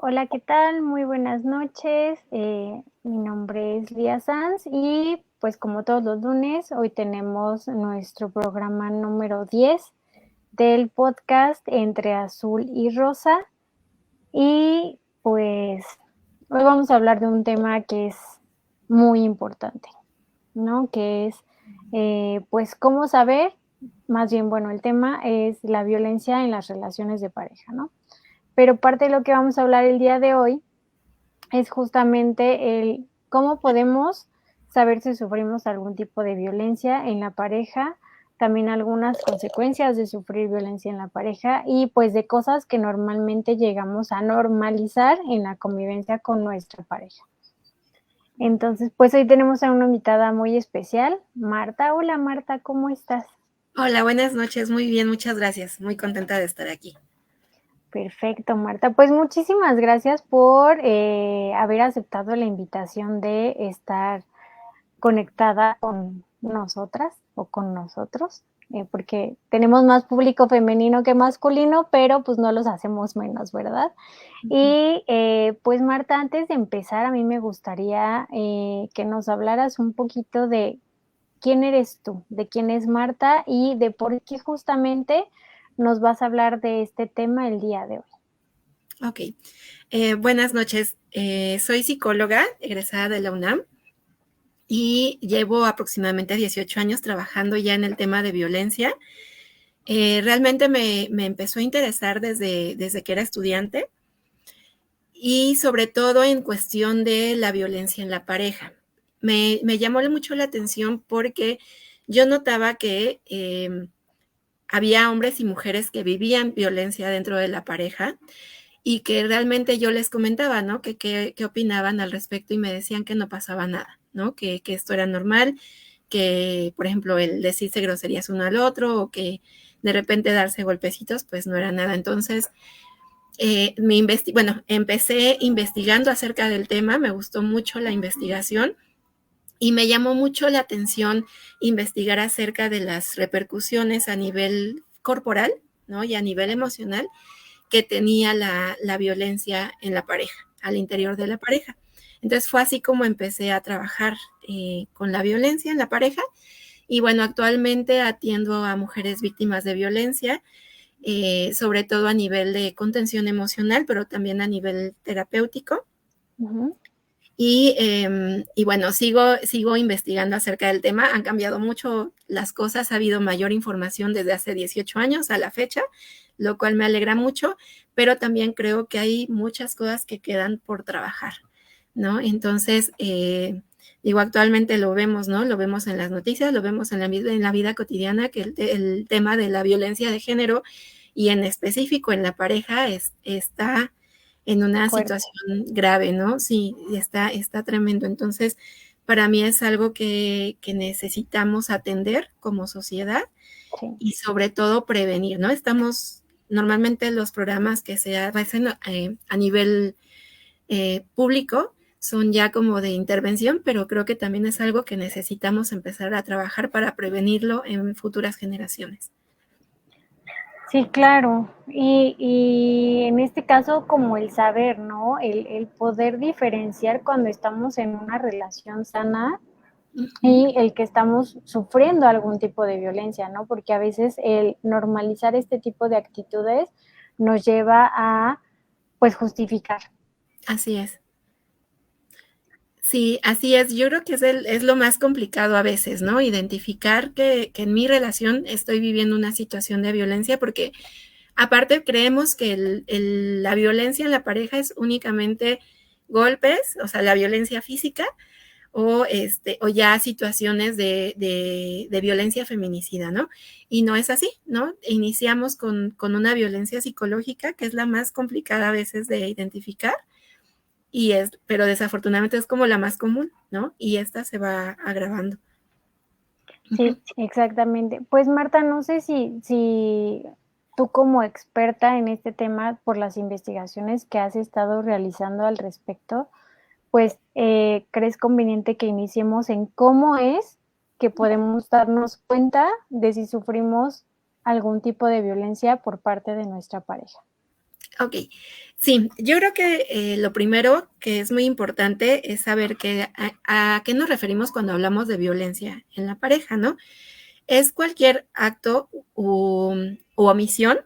Hola, ¿qué tal? Muy buenas noches. Mi nombre es Lía Sanz y pues como todos los lunes, hoy tenemos nuestro programa número 10 del podcast Entre Azul y Rosa. Y pues hoy vamos a hablar de un tema que es muy importante, ¿no? Que es pues cómo saber, más bien, bueno, el tema es la violencia en las relaciones de pareja, ¿no? Pero parte de lo que vamos a hablar el día de hoy es justamente el cómo podemos saber si sufrimos algún tipo de violencia en la pareja, también algunas consecuencias de sufrir violencia en la pareja y pues de cosas que normalmente llegamos a normalizar en la convivencia con nuestra pareja. Entonces, pues hoy tenemos a una invitada muy especial, Marta. Hola Marta, ¿cómo estás? Hola, buenas noches. Muy bien, muchas gracias. Muy contenta de estar aquí. Perfecto, Marta. Pues muchísimas gracias por haber aceptado la invitación de estar conectada con nosotras o con nosotros, porque tenemos más público femenino que masculino, pero pues no los hacemos menos, ¿verdad? Y pues Marta, antes de empezar, a mí me gustaría que nos hablaras un poquito de quién eres tú, de quién es Marta y de por qué justamente nos vas a hablar de este tema el día de hoy. Ok. Buenas noches. Soy psicóloga egresada de la UNAM y llevo aproximadamente 18 años trabajando ya en el tema de violencia. Realmente me empezó a interesar desde que era estudiante y sobre todo en cuestión de la violencia en la pareja. Me llamó mucho la atención porque yo notaba que había hombres y mujeres que vivían violencia dentro de la pareja y que realmente yo les comentaba, ¿no? ¿Qué opinaban al respecto? Y me decían que no pasaba nada, ¿no? Que esto era normal, que, por ejemplo, el decirse groserías uno al otro o que de repente darse golpecitos, pues no era nada. Entonces, bueno, empecé investigando acerca del tema, me gustó mucho la investigación y me llamó mucho la atención investigar acerca de las repercusiones a nivel corporal, ¿no? Y a nivel emocional que tenía la violencia en la pareja, al interior de la pareja. Entonces fue así como empecé a trabajar con la violencia en la pareja y bueno, actualmente atiendo a mujeres víctimas de violencia, sobre todo a nivel de contención emocional, pero también a nivel terapéutico. Ujú. Y bueno, sigo investigando acerca del tema. Han cambiado mucho las cosas, ha habido mayor información desde hace 18 años a la fecha, lo cual me alegra mucho, pero también creo que hay muchas cosas que quedan por trabajar, ¿no? Entonces, digo, actualmente lo vemos, ¿no? Lo vemos en las noticias, lo vemos en la vida cotidiana, que el tema de la violencia de género y en específico en la pareja está en una Fuerte. situación grave, ¿no? Sí, está tremendo. Entonces, para mí es algo que necesitamos atender como sociedad Sí. y sobre todo prevenir, ¿no? Estamos, normalmente los programas que se hacen a nivel público son ya como de intervención, pero creo que también es algo que necesitamos empezar a trabajar para prevenirlo en futuras generaciones. Sí, claro. Y en este caso, como el saber, ¿no? El poder diferenciar cuando estamos en una relación sana Ujú. y el que estamos sufriendo algún tipo de violencia, ¿no? Porque a veces el normalizar este tipo de actitudes nos lleva a, pues, justificar. Así es. Sí, así es. Yo creo que es lo más complicado a veces, ¿no? Identificar que en mi relación estoy viviendo una situación de violencia, porque aparte creemos que la violencia en la pareja es únicamente golpes, o sea, la violencia física, o ya situaciones de violencia feminicida, ¿no? Y no es así, ¿no? Iniciamos con una violencia psicológica, que es la más complicada a veces de identificar pero desafortunadamente es como la más común, ¿no? Y esta se va agravando. Sí, Ujú. exactamente. Pues Marta, no sé si tú como experta en este tema por las investigaciones que has estado realizando al respecto, pues, ¿crees conveniente que iniciemos en cómo es que podemos darnos cuenta de si sufrimos algún tipo de violencia por parte de nuestra pareja? Ok, sí, yo creo que lo primero que es muy importante es saber a qué nos referimos cuando hablamos de violencia en la pareja, ¿no? Es cualquier acto u omisión,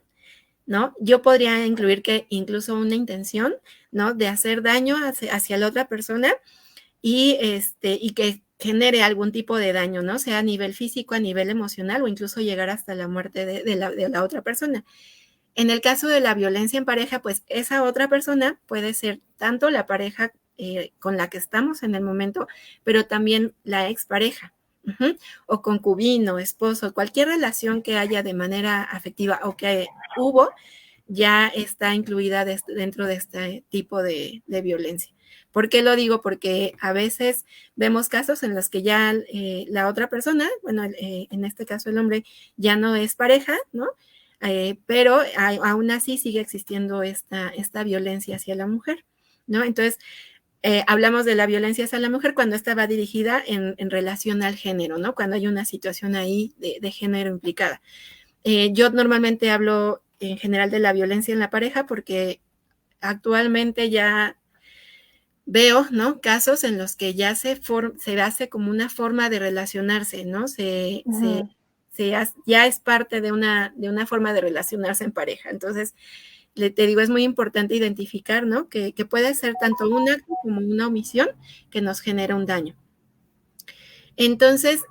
¿no? Yo podría incluir que incluso una intención, ¿no? De hacer daño hacia la otra persona y que genere algún tipo de daño, ¿no? Sea a nivel físico, a nivel emocional o incluso llegar hasta la muerte de la otra persona. En el caso de la violencia en pareja, pues esa otra persona puede ser tanto la pareja con la que estamos en el momento, pero también la expareja, o concubino, esposo, cualquier relación que haya de manera afectiva o que hubo, ya está incluida dentro de este tipo de violencia. ¿Por qué lo digo? Porque a veces vemos casos en los que ya la otra persona, bueno, en este caso el hombre, ya no es pareja, ¿no? Pero aún así sigue existiendo esta violencia hacia la mujer, ¿no? Entonces, hablamos de la violencia hacia la mujer cuando esta va dirigida en relación al género, ¿no? Cuando hay una situación ahí de género implicada. Yo normalmente hablo en general de la violencia en la pareja porque actualmente ya veo, ¿no? Casos en los que ya se hace como una forma de relacionarse, ¿no? Ya es parte de una forma de relacionarse en pareja. Entonces, te digo, es muy importante identificar, ¿no? Que puede ser tanto un acto como una omisión que nos genera un daño. Entonces,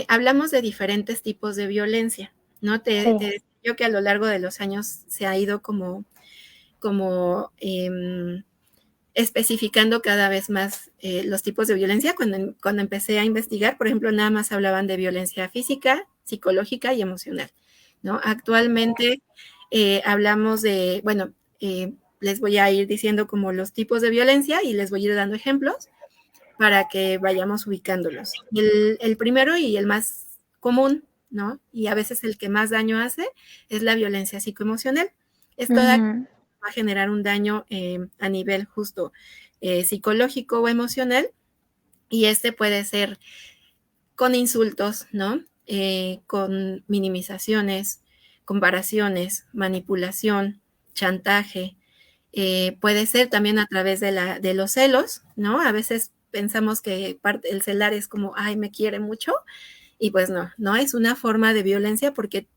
hablamos de diferentes tipos de violencia, ¿no? Te decía yo que a lo largo de los años se ha ido como especificando cada vez más los tipos de violencia. Cuando empecé a investigar, por ejemplo, nada más hablaban de violencia física, psicológica y emocional, ¿no? Actualmente hablamos de, bueno, les voy a ir diciendo como los tipos de violencia y les voy a ir dando ejemplos para que vayamos ubicándolos. El primero y el más común, ¿no? Y a veces el que más daño hace es la violencia psicoemocional. Es toda va a generar un daño a nivel justo psicológico o emocional, y este puede ser con insultos, ¿no? Con minimizaciones, comparaciones, manipulación, chantaje. Puede ser también a través de los celos, ¿no? A veces pensamos que el celar es como, ay, me quiere mucho, y pues no es una forma de violencia porque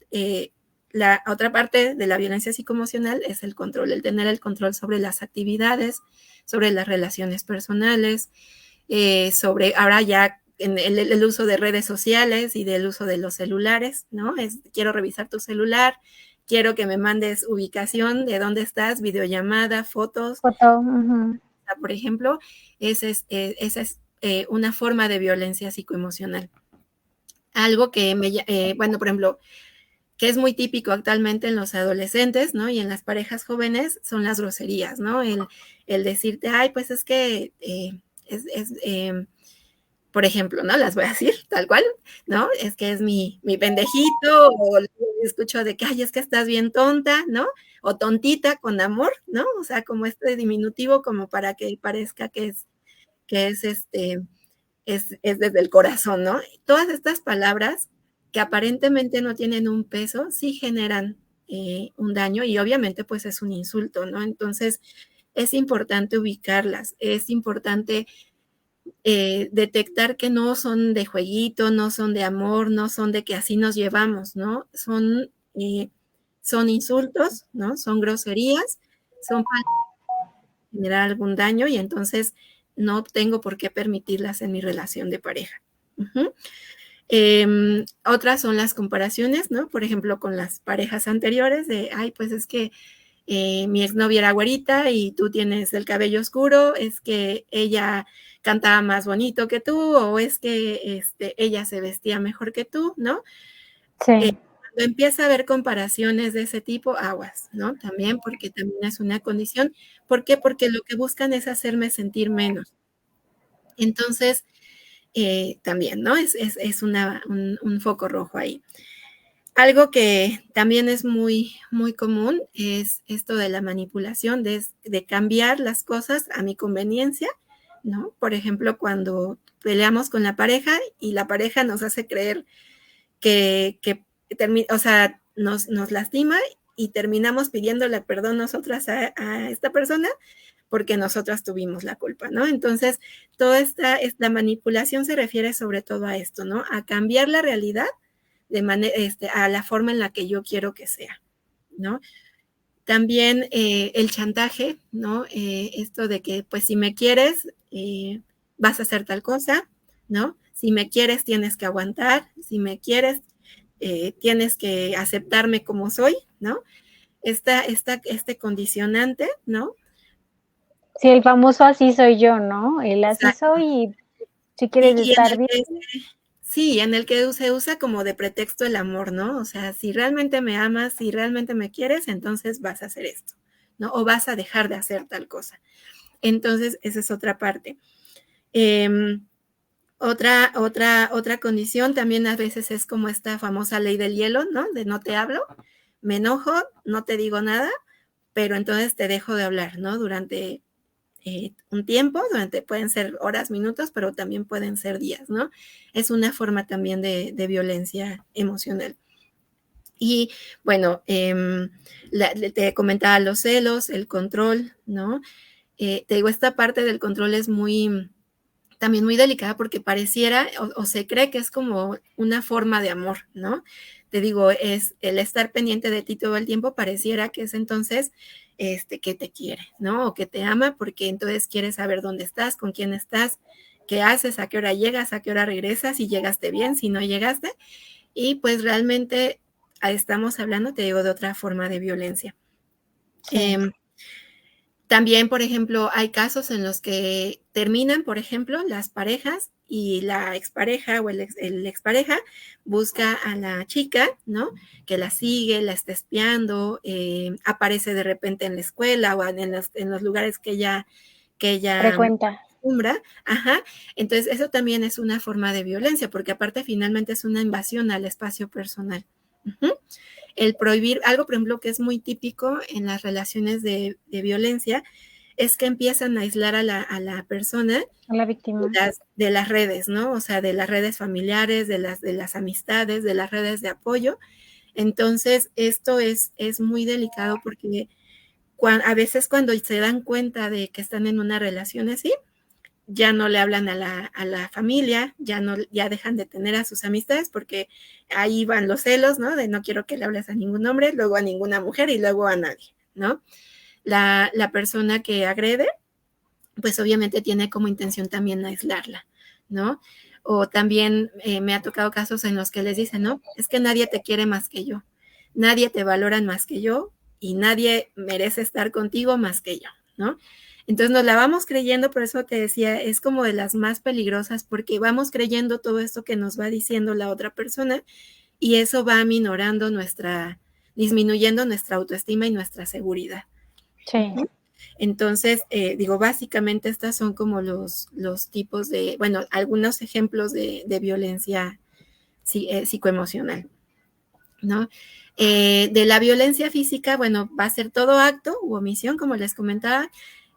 la otra parte de la violencia psicoemocional es el control, el tener el control sobre las actividades, sobre las relaciones personales, sobre ahora ya en el uso de redes sociales y del uso de los celulares, ¿no? Quiero revisar tu celular, quiero que me mandes ubicación de dónde estás, videollamada, fotos. Por ejemplo, esa es una forma de violencia psicoemocional. Algo que bueno, por ejemplo, que es muy típico actualmente en los adolescentes, ¿no? Y en las parejas jóvenes son las groserías, ¿no? El decirte, ay, pues es que por ejemplo, ¿no? Las voy a decir tal cual, ¿no? Es que es mi pendejito, o escucho de que, ay, es que estás bien tonta, ¿no? O tontita con amor, ¿no? O sea, como este diminutivo como para que parezca que es desde el corazón, ¿no? Todas estas palabras que aparentemente no tienen un peso, sí generan un daño y obviamente pues es un insulto, ¿no? Entonces es importante ubicarlas, es importante detectar que no son de jueguito, no son de amor, no son de que así nos llevamos, ¿no? Son insultos, ¿no? Son groserías, son para generar algún daño y entonces no tengo por qué permitirlas en mi relación de pareja. Otras son las comparaciones, ¿no? Por ejemplo, con las parejas anteriores de, ay, pues es que mi exnovia era güerita y tú tienes el cabello oscuro, es que ella cantaba más bonito que tú, o es que ella se vestía mejor que tú, ¿no? Sí. Cuando empieza a haber comparaciones de ese tipo, aguas, ¿no? También porque también es una condición. ¿Por qué? Porque lo que buscan es hacerme sentir menos. Entonces, también, ¿no? Es un foco rojo ahí. Algo que también es muy, muy común es esto de la manipulación, de cambiar las cosas a mi conveniencia, ¿no? Por ejemplo, cuando peleamos con la pareja y la pareja nos hace creer que o sea, nos lastima y terminamos pidiéndole perdón nosotras a esta persona porque nosotras tuvimos la culpa, ¿no? Entonces, toda esta manipulación se refiere sobre todo a esto, ¿no? A cambiar la realidad a la forma en la que yo quiero que sea, ¿no? También el chantaje, ¿no? Esto de que, pues, si me quieres, vas a hacer tal cosa, ¿no? Si me quieres, tienes que aguantar, si me quieres, tienes que aceptarme como soy, ¿no? Este condicionante, ¿no? Sí, el famoso así soy yo, ¿no? El así Exacto. soy y si quieres Y en estar el bien. que sí, en el que se usa como de pretexto el amor, ¿no? O sea, si realmente me amas, si realmente me quieres, entonces vas a hacer esto, ¿no? O vas a dejar de hacer tal cosa. Entonces, esa es otra parte. Otra condición también a veces es como esta famosa ley del hielo, ¿no? De no te hablo, me enojo, no te digo nada, pero entonces te dejo de hablar, ¿no? Durante un tiempo, pueden ser horas, minutos, pero también pueden ser días, ¿no? Es una forma también de violencia emocional. Y bueno, te comentaba los celos, el control, ¿no? Te digo, esta parte del control es también muy delicada porque pareciera o se cree que es como una forma de amor, ¿no? Te digo, es el estar pendiente de ti todo el tiempo, pareciera que es entonces que te quiere, ¿no? O que te ama porque entonces quiere saber dónde estás, con quién estás, qué haces, a qué hora llegas, a qué hora regresas, si llegaste bien, si no llegaste. Y pues realmente estamos hablando, te digo, de otra forma de violencia. Sí. También, por ejemplo, hay casos en los que terminan, por ejemplo, las parejas y la expareja o el expareja busca a la chica, ¿no? Que la sigue, la está espiando, aparece de repente en la escuela o en los lugares que ella Frecuenta. acostumbra. Ajá. Entonces, eso también es una forma de violencia, porque aparte finalmente es una invasión al espacio personal. Ujú. El prohibir, algo por ejemplo que es muy típico en las relaciones de violencia, es que empiezan a aislar a la persona A la víctima. de las redes, ¿no? O sea, de las redes familiares, de las amistades, de las redes de apoyo. Entonces, esto es muy delicado porque a veces cuando se dan cuenta de que están en una relación así, ya no le hablan a la familia, ya dejan de tener a sus amistades porque ahí van los celos, ¿no? De no quiero que le hables a ningún hombre, luego a ninguna mujer y luego a nadie, ¿no? La persona que agrede, pues obviamente tiene como intención también aislarla, ¿no? O también me ha tocado casos en los que les dicen, ¿no? Es que nadie te quiere más que yo, nadie te valora más que yo y nadie merece estar contigo más que yo, ¿no? Entonces nos la vamos creyendo, por eso te decía, es como de las más peligrosas porque vamos creyendo todo esto que nos va diciendo la otra persona y eso va disminuyendo nuestra autoestima y nuestra seguridad. Sí. Entonces, digo, básicamente estas son como los tipos bueno, algunos ejemplos de violencia psicoemocional, ¿no? De la violencia física, bueno, va a ser todo acto u omisión, como les comentaba,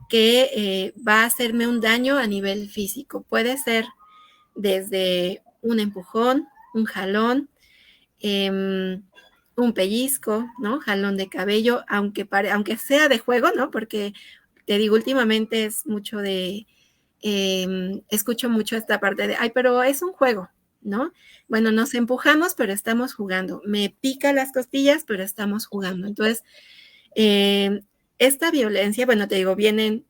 que va a hacerme un daño a nivel físico. Puede ser desde un empujón, un jalón, un pellizco, ¿no? Jalón de cabello, aunque sea de juego, ¿no? Porque te digo, últimamente es mucho escucho mucho esta parte de, ay, pero es un juego, ¿no? Bueno, nos empujamos, pero estamos jugando. Me pica las costillas, pero estamos jugando. Entonces, esta violencia, bueno, te digo, vienen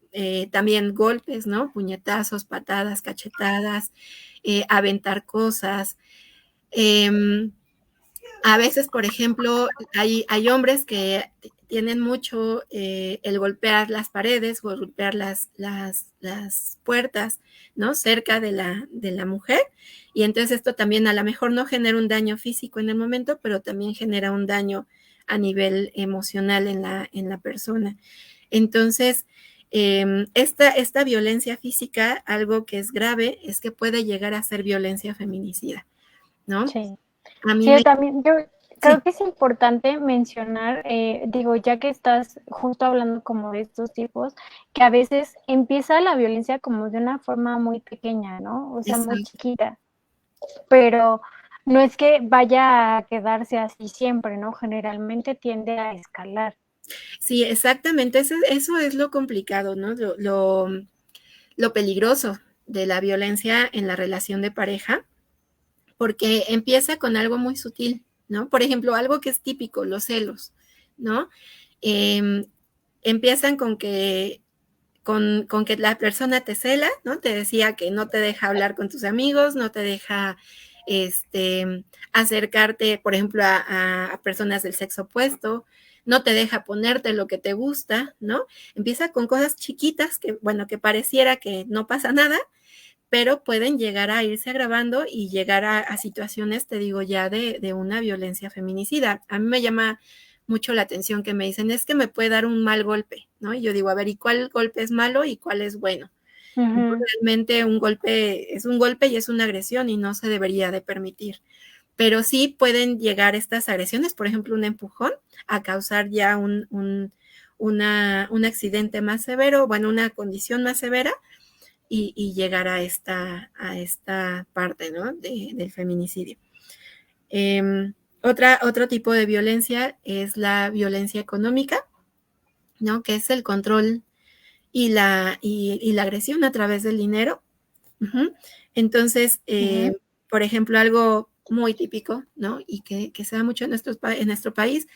también golpes, ¿no? Puñetazos, patadas, cachetadas, aventar cosas. A veces, por ejemplo, hay hombres que tienen mucho el golpear las paredes o golpear las puertas, ¿no? Cerca de la mujer. Y entonces esto también a lo mejor no genera un daño físico en el momento, pero también genera un daño a nivel emocional en la persona. Entonces, esta violencia física, algo que es grave, es que puede llegar a ser violencia feminicida, ¿no? Sí. A mí Sí, me... también yo creo Sí, que es importante mencionar, digo, ya que estás justo hablando como de estos tipos, que a veces empieza la violencia como de una forma muy pequeña, ¿no? O sea, muy exacto. chiquita, pero no es que vaya a quedarse así siempre, ¿no? Generalmente tiende a escalar. Sí, exactamente, eso es lo complicado, ¿no? Lo peligroso de la violencia en la relación de pareja, porque empieza con algo muy sutil, ¿no? Por ejemplo, algo que es típico, los celos, ¿no? Eh, Empiezan con que la persona te cela, ¿no? Te decía que no te deja hablar con tus amigos, no te deja acercarte, por ejemplo, a personas del sexo opuesto, no te deja ponerte lo que te gusta, ¿no? Empieza con cosas chiquitas que, bueno, que pareciera que no pasa nada, pero pueden llegar a irse agravando y llegar a situaciones, te digo, ya de una violencia feminicida. A mí me llama mucho la atención que me dicen, es que me puede dar un mal golpe, ¿no? Y yo digo, a ver, ¿y cuál golpe es malo y cuál es bueno? Ujú. Realmente un golpe es un golpe y es una agresión y no se debería de permitir. Pero sí pueden llegar estas agresiones, por ejemplo, un empujón, a causar ya un accidente más severo, bueno, una condición más severa, y llegar a esta parte, ¿no? Del feminicidio. Otro tipo de violencia es la violencia económica, ¿no? Que es el control y la agresión a través del dinero. Uh-huh. Entonces, Ujú. por ejemplo, algo muy típico, ¿no? Y que se da mucho en nuestro país,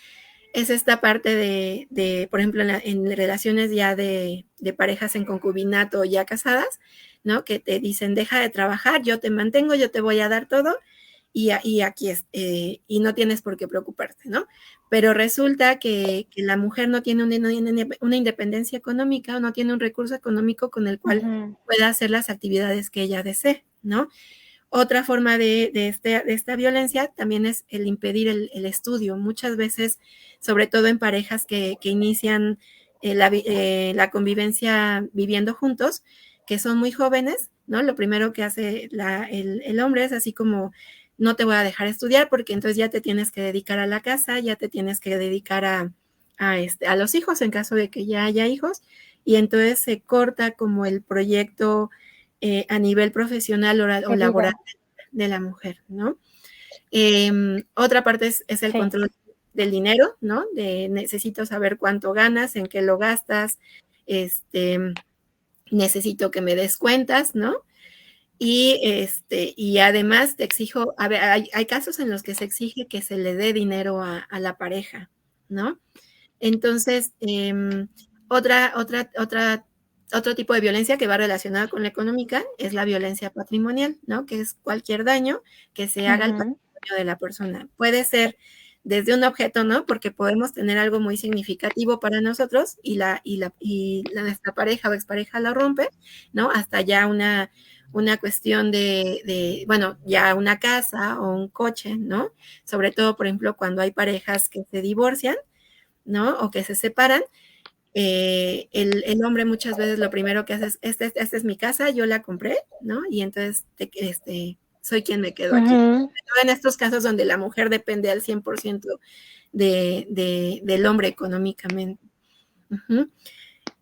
es esta parte por ejemplo, en relaciones ya de parejas en concubinato ya casadas, ¿no? Que te dicen, deja de trabajar, yo te mantengo, yo te voy a dar todo y aquí es, y no tienes por qué preocuparte, ¿no? Pero resulta que la mujer no tiene una independencia económica o no tiene un recurso económico con el cual Ujú. pueda hacer las actividades que ella desee, ¿no? Otra forma de esta violencia también es el impedir el estudio. Muchas veces, sobre todo en parejas que inician la convivencia viviendo juntos, que son muy jóvenes, ¿no? Lo primero que hace el hombre es así como, no te voy a dejar estudiar porque entonces ya te tienes que dedicar a la casa, ya te tienes que dedicar a los hijos en caso de que ya haya hijos, y entonces se corta como el proyecto a nivel profesional o De laboral vida. de la mujer, ¿no? Otra parte es el Sí. control del dinero, ¿no? De necesito saber cuánto ganas, en qué lo gastas, este, necesito que me des cuentas, ¿no? Y además te exijo, a ver, hay casos en los que se exige que se le dé dinero a la pareja, ¿no? Entonces, otro tipo de violencia que va relacionada con la económica es la violencia patrimonial, ¿no? Que es cualquier daño que se haga al Ujú. patrimonio de la persona. Puede ser desde un objeto, ¿no? Porque podemos tener algo muy significativo para nosotros y nuestra pareja o expareja lo rompe, ¿no? Hasta ya una cuestión bueno, ya una casa o un coche, ¿no? Sobre todo, por ejemplo, cuando hay parejas que se divorcian, ¿no? O que se separan, el hombre muchas veces lo primero que hace es, esta es mi casa, yo la compré, ¿no? Y entonces soy quien me quedo aquí. Ujú. En estos casos donde la mujer depende al 100% del hombre económicamente. Uh-huh.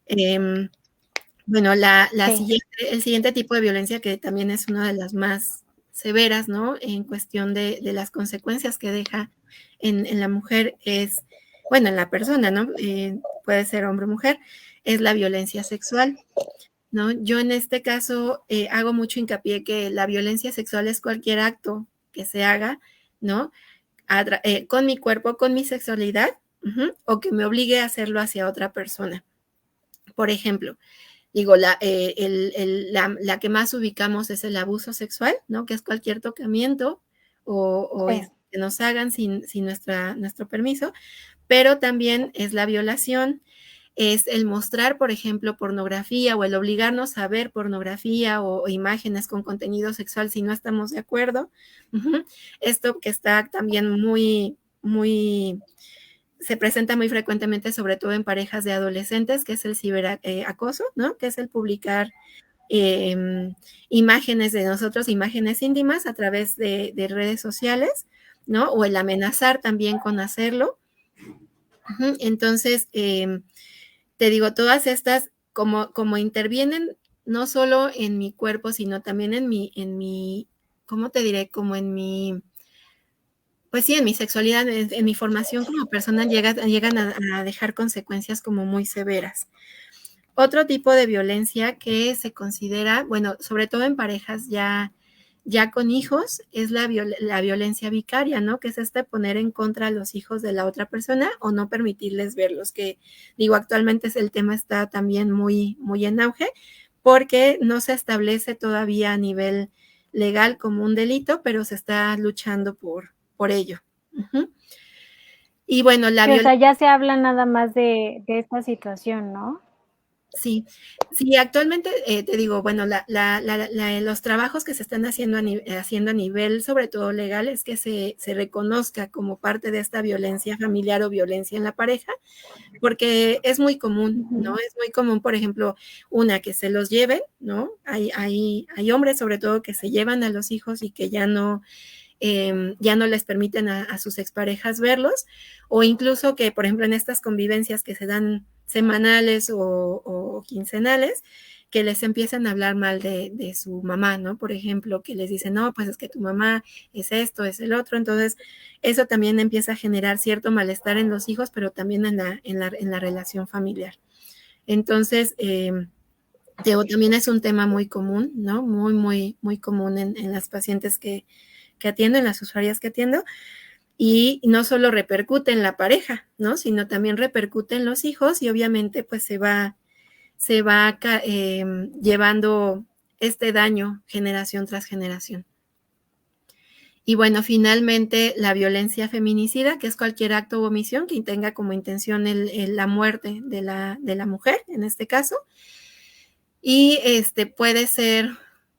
Eh, bueno, Sí. el siguiente tipo de violencia que también es una de las más severas, ¿no? En cuestión de las consecuencias que deja en la mujer es, bueno, en la persona, ¿no? Puede ser hombre o mujer, es la violencia sexual, ¿no? Yo en este caso hago mucho hincapié que la violencia sexual es cualquier acto que se haga, ¿no? Con mi cuerpo, con mi sexualidad, uh-huh, o que me obligue a hacerlo hacia otra persona. Por ejemplo, digo, la que más ubicamos es el abuso sexual, ¿no? Que es cualquier tocamiento Sí. que nos hagan sin nuestro permiso, pero también es la violación, es el mostrar, por ejemplo, pornografía o el obligarnos a ver pornografía o imágenes con contenido sexual si no estamos de acuerdo. Uh-huh. Esto que está también se presenta muy frecuentemente, sobre todo en parejas de adolescentes, que es el ciberacoso, ¿no? Que es el publicar imágenes de nosotros, imágenes íntimas a través de redes sociales, ¿no? O el amenazar también con hacerlo. Uh-huh. Entonces, te digo, todas estas, como intervienen no solo en mi cuerpo, sino también ¿cómo te diré? Como en mi Pues sí, en mi sexualidad, en mi formación como persona llegan a dejar consecuencias como muy severas. Otro tipo de violencia que se considera, bueno, sobre todo en parejas ya con hijos, es la violencia vicaria, ¿no? Que es poner en contra a los hijos de la otra persona o no permitirles verlos, que digo, actualmente el tema está también muy, muy en auge porque no se establece todavía a nivel legal como un delito, pero se está luchando por ello. Uh-huh. Y bueno, la Sí, o sea, violencia... ya se habla nada más de esta situación, ¿no? Sí, sí, actualmente te digo, bueno, los trabajos que se están haciendo a nivel, sobre todo legal, es que se reconozca como parte de esta violencia familiar o violencia en la pareja, porque es muy común, ¿no? Ujú. Es muy común, por ejemplo, que se los lleven, ¿no? Hay hombres, sobre todo, que se llevan a los hijos y que ya no les permiten a sus exparejas verlos, o incluso que, por ejemplo, en estas convivencias que se dan semanales o quincenales, que les empiezan a hablar mal de su mamá, ¿no? Por ejemplo, que les dicen, no, pues es que tu mamá es esto, es el otro. Entonces, eso también empieza a generar cierto malestar en los hijos, pero también en la relación familiar. Entonces, también es un tema muy común, ¿no? Muy, muy, muy común en las pacientes que atiendo, en las usuarias que atiendo, y no solo repercute en la pareja, ¿no? Sino también repercute en los hijos y obviamente pues se va llevando este daño generación tras generación. Y bueno, finalmente la violencia feminicida, que es cualquier acto o omisión que tenga como intención la muerte de la mujer, en este caso, y puede ser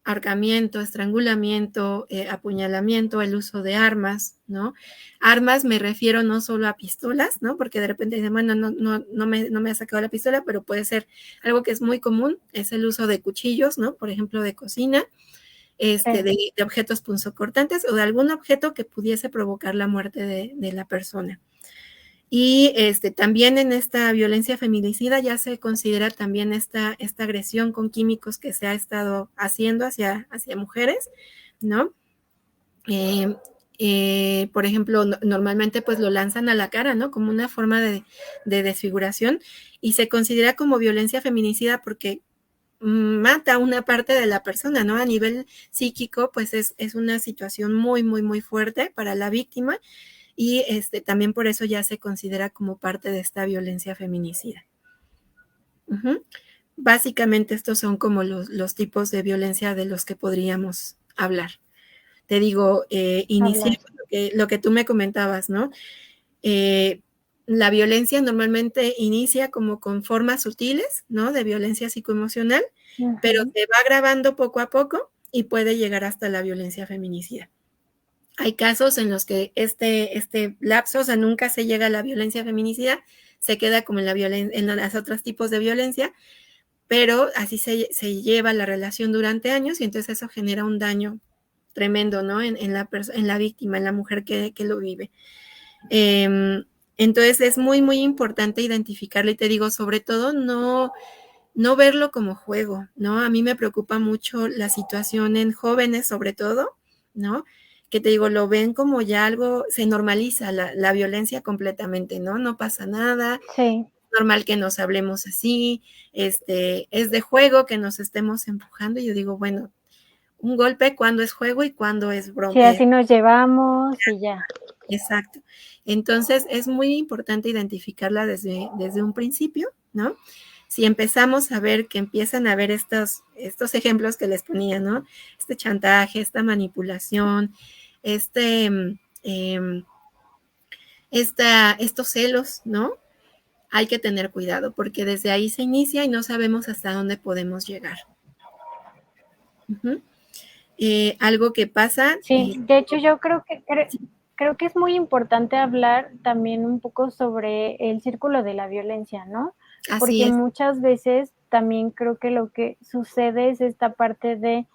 ahorcamiento, estrangulamiento, apuñalamiento, el uso de armas, ¿no? Armas me refiero no solo a pistolas, ¿no? Porque de repente dicen, bueno, no me ha sacado la pistola, pero puede ser algo que es muy común, es el uso de cuchillos, ¿no? Por ejemplo, de cocina, Sí. de objetos punzocortantes o de algún objeto que pudiese provocar la muerte de la persona. Y también en esta violencia feminicida ya se considera también esta agresión con químicos que se ha estado haciendo hacia mujeres, ¿no? Eh, por ejemplo, normalmente pues lo lanzan a la cara, ¿no? Como una forma de desfiguración y se considera como violencia feminicida porque mata a una parte de la persona, ¿no? A nivel psíquico, pues es una situación muy, muy, muy fuerte para la víctima y también por eso ya se considera como parte de esta violencia feminicida. Uh-huh. Básicamente estos son como los tipos de violencia de los que podríamos hablar. Te digo, inicié Hablar. lo que tú me comentabas, ¿no? La violencia normalmente inicia como con formas sutiles, ¿no? De violencia psicoemocional, pero Ujú. se va agravando poco a poco y puede llegar hasta la violencia feminicida. Hay casos en los que este lapso, o sea, nunca se llega a la violencia feminicida, se queda como en los otros tipos de violencia, pero así se lleva la relación durante años y entonces eso genera un daño tremendo, ¿no? En la víctima, en la mujer que lo vive. Entonces es muy, muy importante identificarlo y te digo, sobre todo, no verlo como juego, ¿no? A mí me preocupa mucho la situación en jóvenes, sobre todo, ¿no? Que te digo, lo ven como ya algo, se normaliza la violencia completamente, ¿no? No pasa nada, Sí. normal que nos hablemos así, es de juego que nos estemos empujando. Y yo digo, bueno, un golpe cuando es juego y cuando es broma. Sí, así nos llevamos y ya. Exacto. Entonces, es muy importante identificarla desde un principio, ¿no? Si empezamos a ver que empiezan a ver estos ejemplos que les ponía, ¿no? Este chantaje, esta manipulación, este, em, estos celos, ¿no? Hay que tener cuidado porque desde ahí se inicia y no sabemos hasta dónde podemos llegar. Uh-huh. Algo que pasa. Sí, de hecho yo creo que es muy importante hablar también un poco sobre el círculo de la violencia, ¿no? Así Porque es. muchas veces también creo que lo que sucede es esta parte de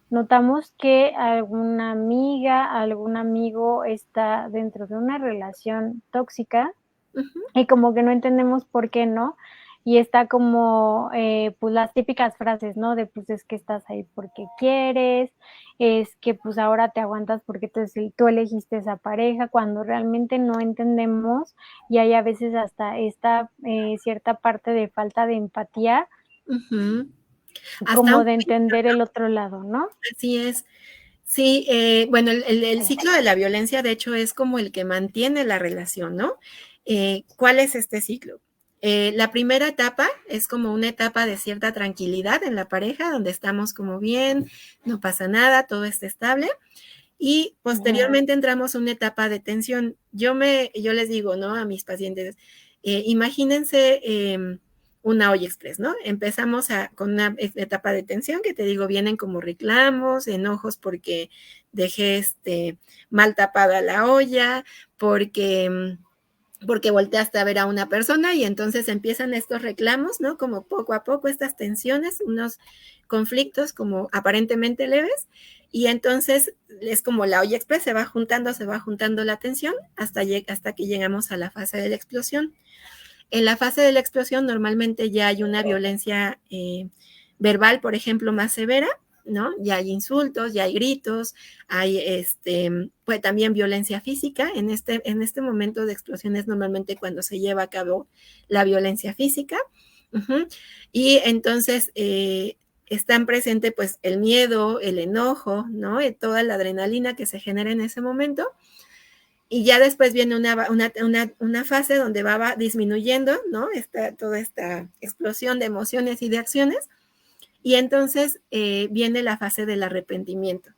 notamos que alguna amiga, algún amigo está dentro de una relación tóxica Uh-huh. y como que no entendemos por qué no. y está como pues las típicas frases, ¿no? De pues es que estás ahí porque quieres, es que pues ahora te aguantas porque tú elegiste esa pareja, cuando realmente no entendemos y hay a veces hasta esta cierta parte de falta de empatía, Ujú. Hasta como un de poquito, entender el otro lado, ¿no? así es. Sí, bueno, el Sí. ciclo de la violencia, de hecho, es como el que mantiene la relación, ¿no? ¿Cuál es este ciclo? La primera etapa es como una etapa de cierta tranquilidad en la pareja, donde estamos como bien, no pasa nada, todo está estable. Y Ujú. posteriormente entramos a una etapa de tensión. Yo les digo, ¿no? A mis pacientes, imagínense una olla express, ¿no? Empezamos con una etapa de tensión que te digo, vienen como reclamos, enojos porque dejé mal tapada la olla, porque volteaste a ver a una persona y entonces empiezan estos reclamos, ¿no? Como poco a poco estas tensiones, unos conflictos como aparentemente leves, y entonces es como la olla express, se va juntando la tensión hasta que llegamos a la fase de la explosión. En la fase de la explosión normalmente ya hay una violencia verbal, por ejemplo, más severa, ¿no? Ya hay insultos, ya hay gritos, hay pues también violencia física. En este momento de explosión es normalmente cuando se lleva a cabo la violencia física. Uh-huh. Y entonces están presentes pues el miedo, el enojo, ¿no? Toda la adrenalina que se genera en ese momento. Y ya después viene una fase donde va disminuyendo, ¿no? Toda esta explosión de emociones y de acciones. Y entonces viene la fase del arrepentimiento,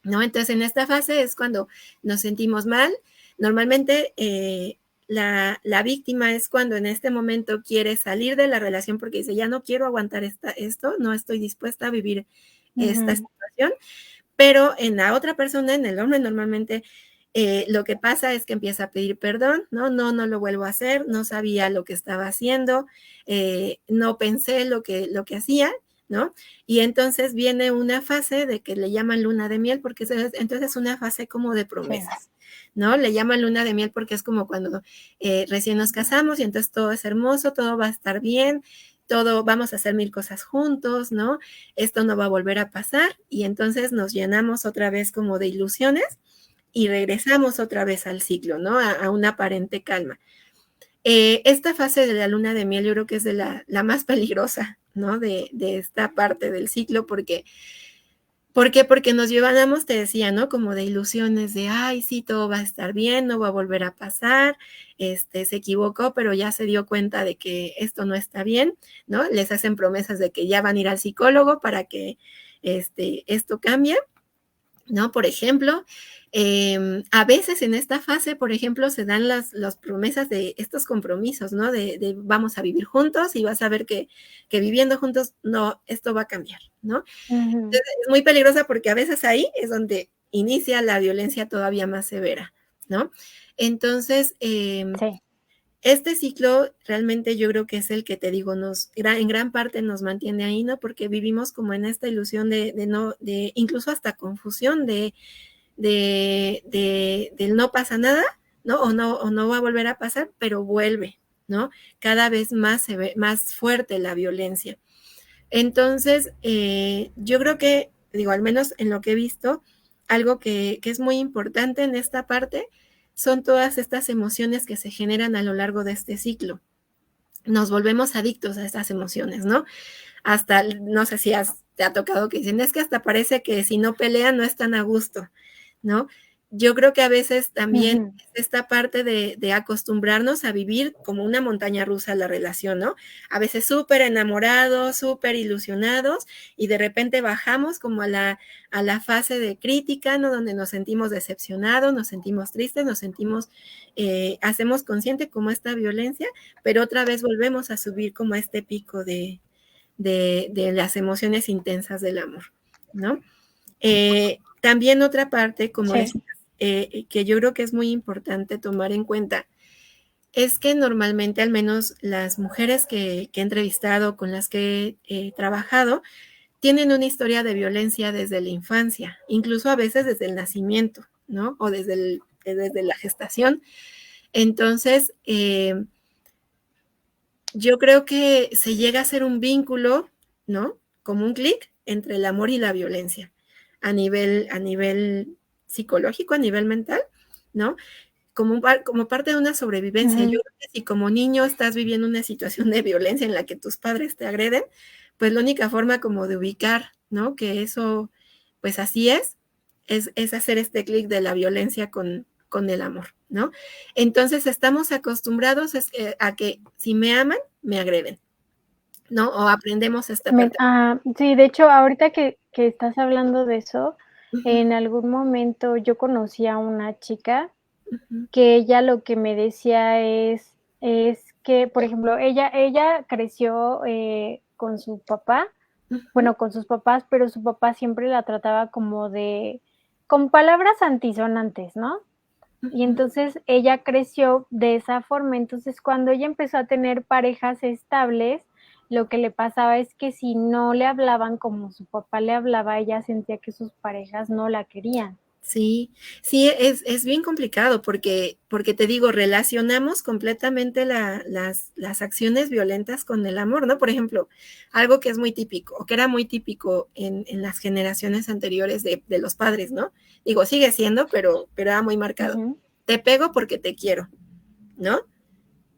¿no? Entonces en esta fase es cuando nos sentimos mal. Normalmente la víctima es cuando en este momento quiere salir de la relación porque dice, ya no quiero aguantar esto, no estoy dispuesta a vivir esta Ujú. situación. Pero en la otra persona, en el hombre, normalmente lo que pasa es que empieza a pedir perdón, ¿no? No, no lo vuelvo a hacer, no sabía lo que estaba haciendo, no pensé lo que hacía, ¿no? Y entonces viene una fase de que le llaman luna de miel, porque entonces es una fase como de Sí. promesas, ¿no? Le llaman luna de miel porque es como cuando recién nos casamos y entonces todo es hermoso, todo va a estar bien, todo, vamos a hacer mil cosas juntos, ¿no? Esto no va a volver a pasar y entonces nos llenamos otra vez como de ilusiones y regresamos otra vez al ciclo, ¿no? A una aparente calma. Esta fase de la luna de miel yo creo que es de la más peligrosa, ¿no? De esta parte del ciclo porque ¿por qué? Porque nos llevamos, te decía, ¿no? Como de ilusiones de, ay, sí, todo va a estar bien, no va a volver a pasar, se equivocó, pero ya se dio cuenta de que esto no está bien, ¿no? Les hacen promesas de que ya van a ir al psicólogo para que esto cambie, ¿no? Por ejemplo, a veces en esta fase, por ejemplo, se dan las promesas de estos compromisos, ¿no? De vamos a vivir juntos y vas a ver que viviendo juntos, no, esto va a cambiar, ¿no? Ujú. Entonces, es muy peligrosa porque a veces ahí es donde inicia la violencia todavía más severa, ¿no? Entonces, Sí. este ciclo realmente yo creo que es el que te digo, en gran parte nos mantiene ahí, ¿no? Porque vivimos como en esta ilusión de no, de incluso hasta confusión del no pasa nada, ¿no? O no va a volver a pasar, pero vuelve, ¿no? Cada vez más se ve más fuerte la violencia. Entonces, yo creo que, digo, al menos en lo que he visto, algo que es muy importante en esta parte son todas estas emociones que se generan a lo largo de este ciclo. Nos volvemos adictos a estas emociones, ¿no? Hasta, no sé si te ha tocado que dicen, es que hasta parece que si no pelean no están a gusto, ¿no? Yo creo que a veces también Ujú. es esta parte de acostumbrarnos a vivir como una montaña rusa la relación, ¿no? A veces súper enamorados, súper ilusionados, y de repente bajamos como a la fase de crítica, ¿no? Donde nos sentimos decepcionados, nos sentimos tristes, hacemos consciente como esta violencia, pero otra vez volvemos a subir como a este pico de las emociones intensas del amor, ¿no? También otra parte, como Sí. decías, que yo creo que es muy importante tomar en cuenta, es que normalmente, al menos las mujeres que he entrevistado, con las que he trabajado, tienen una historia de violencia desde la infancia, incluso a veces desde el nacimiento, ¿no? O desde la gestación. Entonces, yo creo que se llega a hacer un vínculo, ¿no? Como un clic entre el amor y la violencia a nivel psicológico, a nivel mental, ¿no? Como parte de una sobrevivencia. Yo creo que si como niño estás viviendo una situación de violencia en la que tus padres te agreden, pues la única forma como de ubicar, ¿no? Que eso, pues así es hacer este clic de la violencia con el amor, ¿no? Entonces estamos acostumbrados a que si me aman, me agreden, ¿no? O aprendemos esta parte. Sí, de hecho, ahorita que estás hablando de eso, Ujú, en algún momento yo conocí a una chica ujú, que ella lo que me decía es que, por ejemplo, ella creció, con su papá, ujú, bueno, con sus papás, pero su papá siempre la trataba como de con palabras antisonantes, ¿no? Y ujú. entonces ella creció de esa forma. Entonces, cuando ella empezó a tener parejas estables, lo que le pasaba es que si no le hablaban como su papá le hablaba, ella sentía que sus parejas no la querían. Sí, sí, es bien complicado porque te digo, relacionamos completamente las acciones violentas con el amor, ¿no? Por ejemplo, algo que es muy típico, o que era muy típico en las generaciones anteriores de los padres, ¿no? Digo, sigue siendo, pero era muy marcado. Ujú, Te pego porque te quiero, ¿no?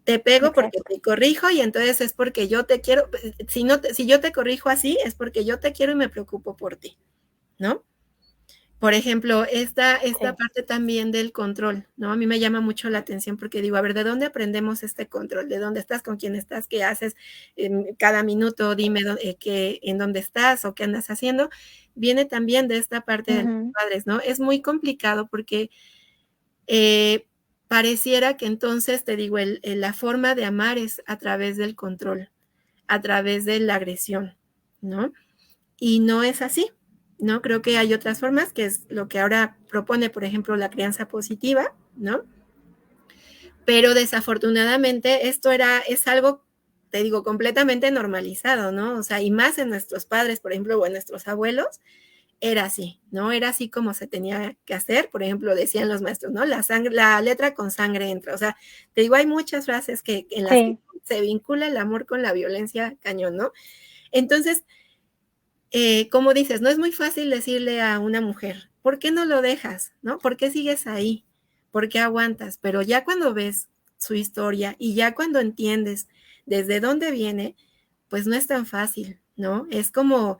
Te pego porque exacto. te corrijo y entonces es porque yo te quiero. Si yo te corrijo así, es porque yo te quiero y me preocupo por ti, ¿no? Por ejemplo, esta Sí. parte también del control, ¿no? A mí me llama mucho la atención porque digo, a ver, ¿de dónde aprendemos este control? ¿De dónde estás? ¿Con quién estás? ¿Qué haces? Cada minuto dime en dónde estás o qué andas haciendo. Viene también de esta parte de los Ujú. padres, ¿no? Es muy complicado porque eh, pareciera que entonces, te digo, la forma de amar es a través del control, a través de la agresión, ¿no? Y no es así, ¿no? Creo que hay otras formas, que es lo que ahora propone, por ejemplo, la crianza positiva, ¿no? Pero desafortunadamente es algo, te digo, completamente normalizado, ¿no? O sea, y más en nuestros padres, por ejemplo, o en nuestros abuelos, era así, ¿no? Era así como se tenía que hacer, por ejemplo, decían los maestros, ¿no? La letra con sangre entra, o sea, te digo, hay muchas frases en las que Sí, se vincula el amor con la violencia cañón, ¿no? Entonces, como dices, no es muy fácil decirle a una mujer, ¿por qué no lo dejas? ¿No? ¿Por qué sigues ahí? ¿Por qué aguantas? Pero ya cuando ves su historia y ya cuando entiendes desde dónde viene, pues no es tan fácil, ¿no? Es como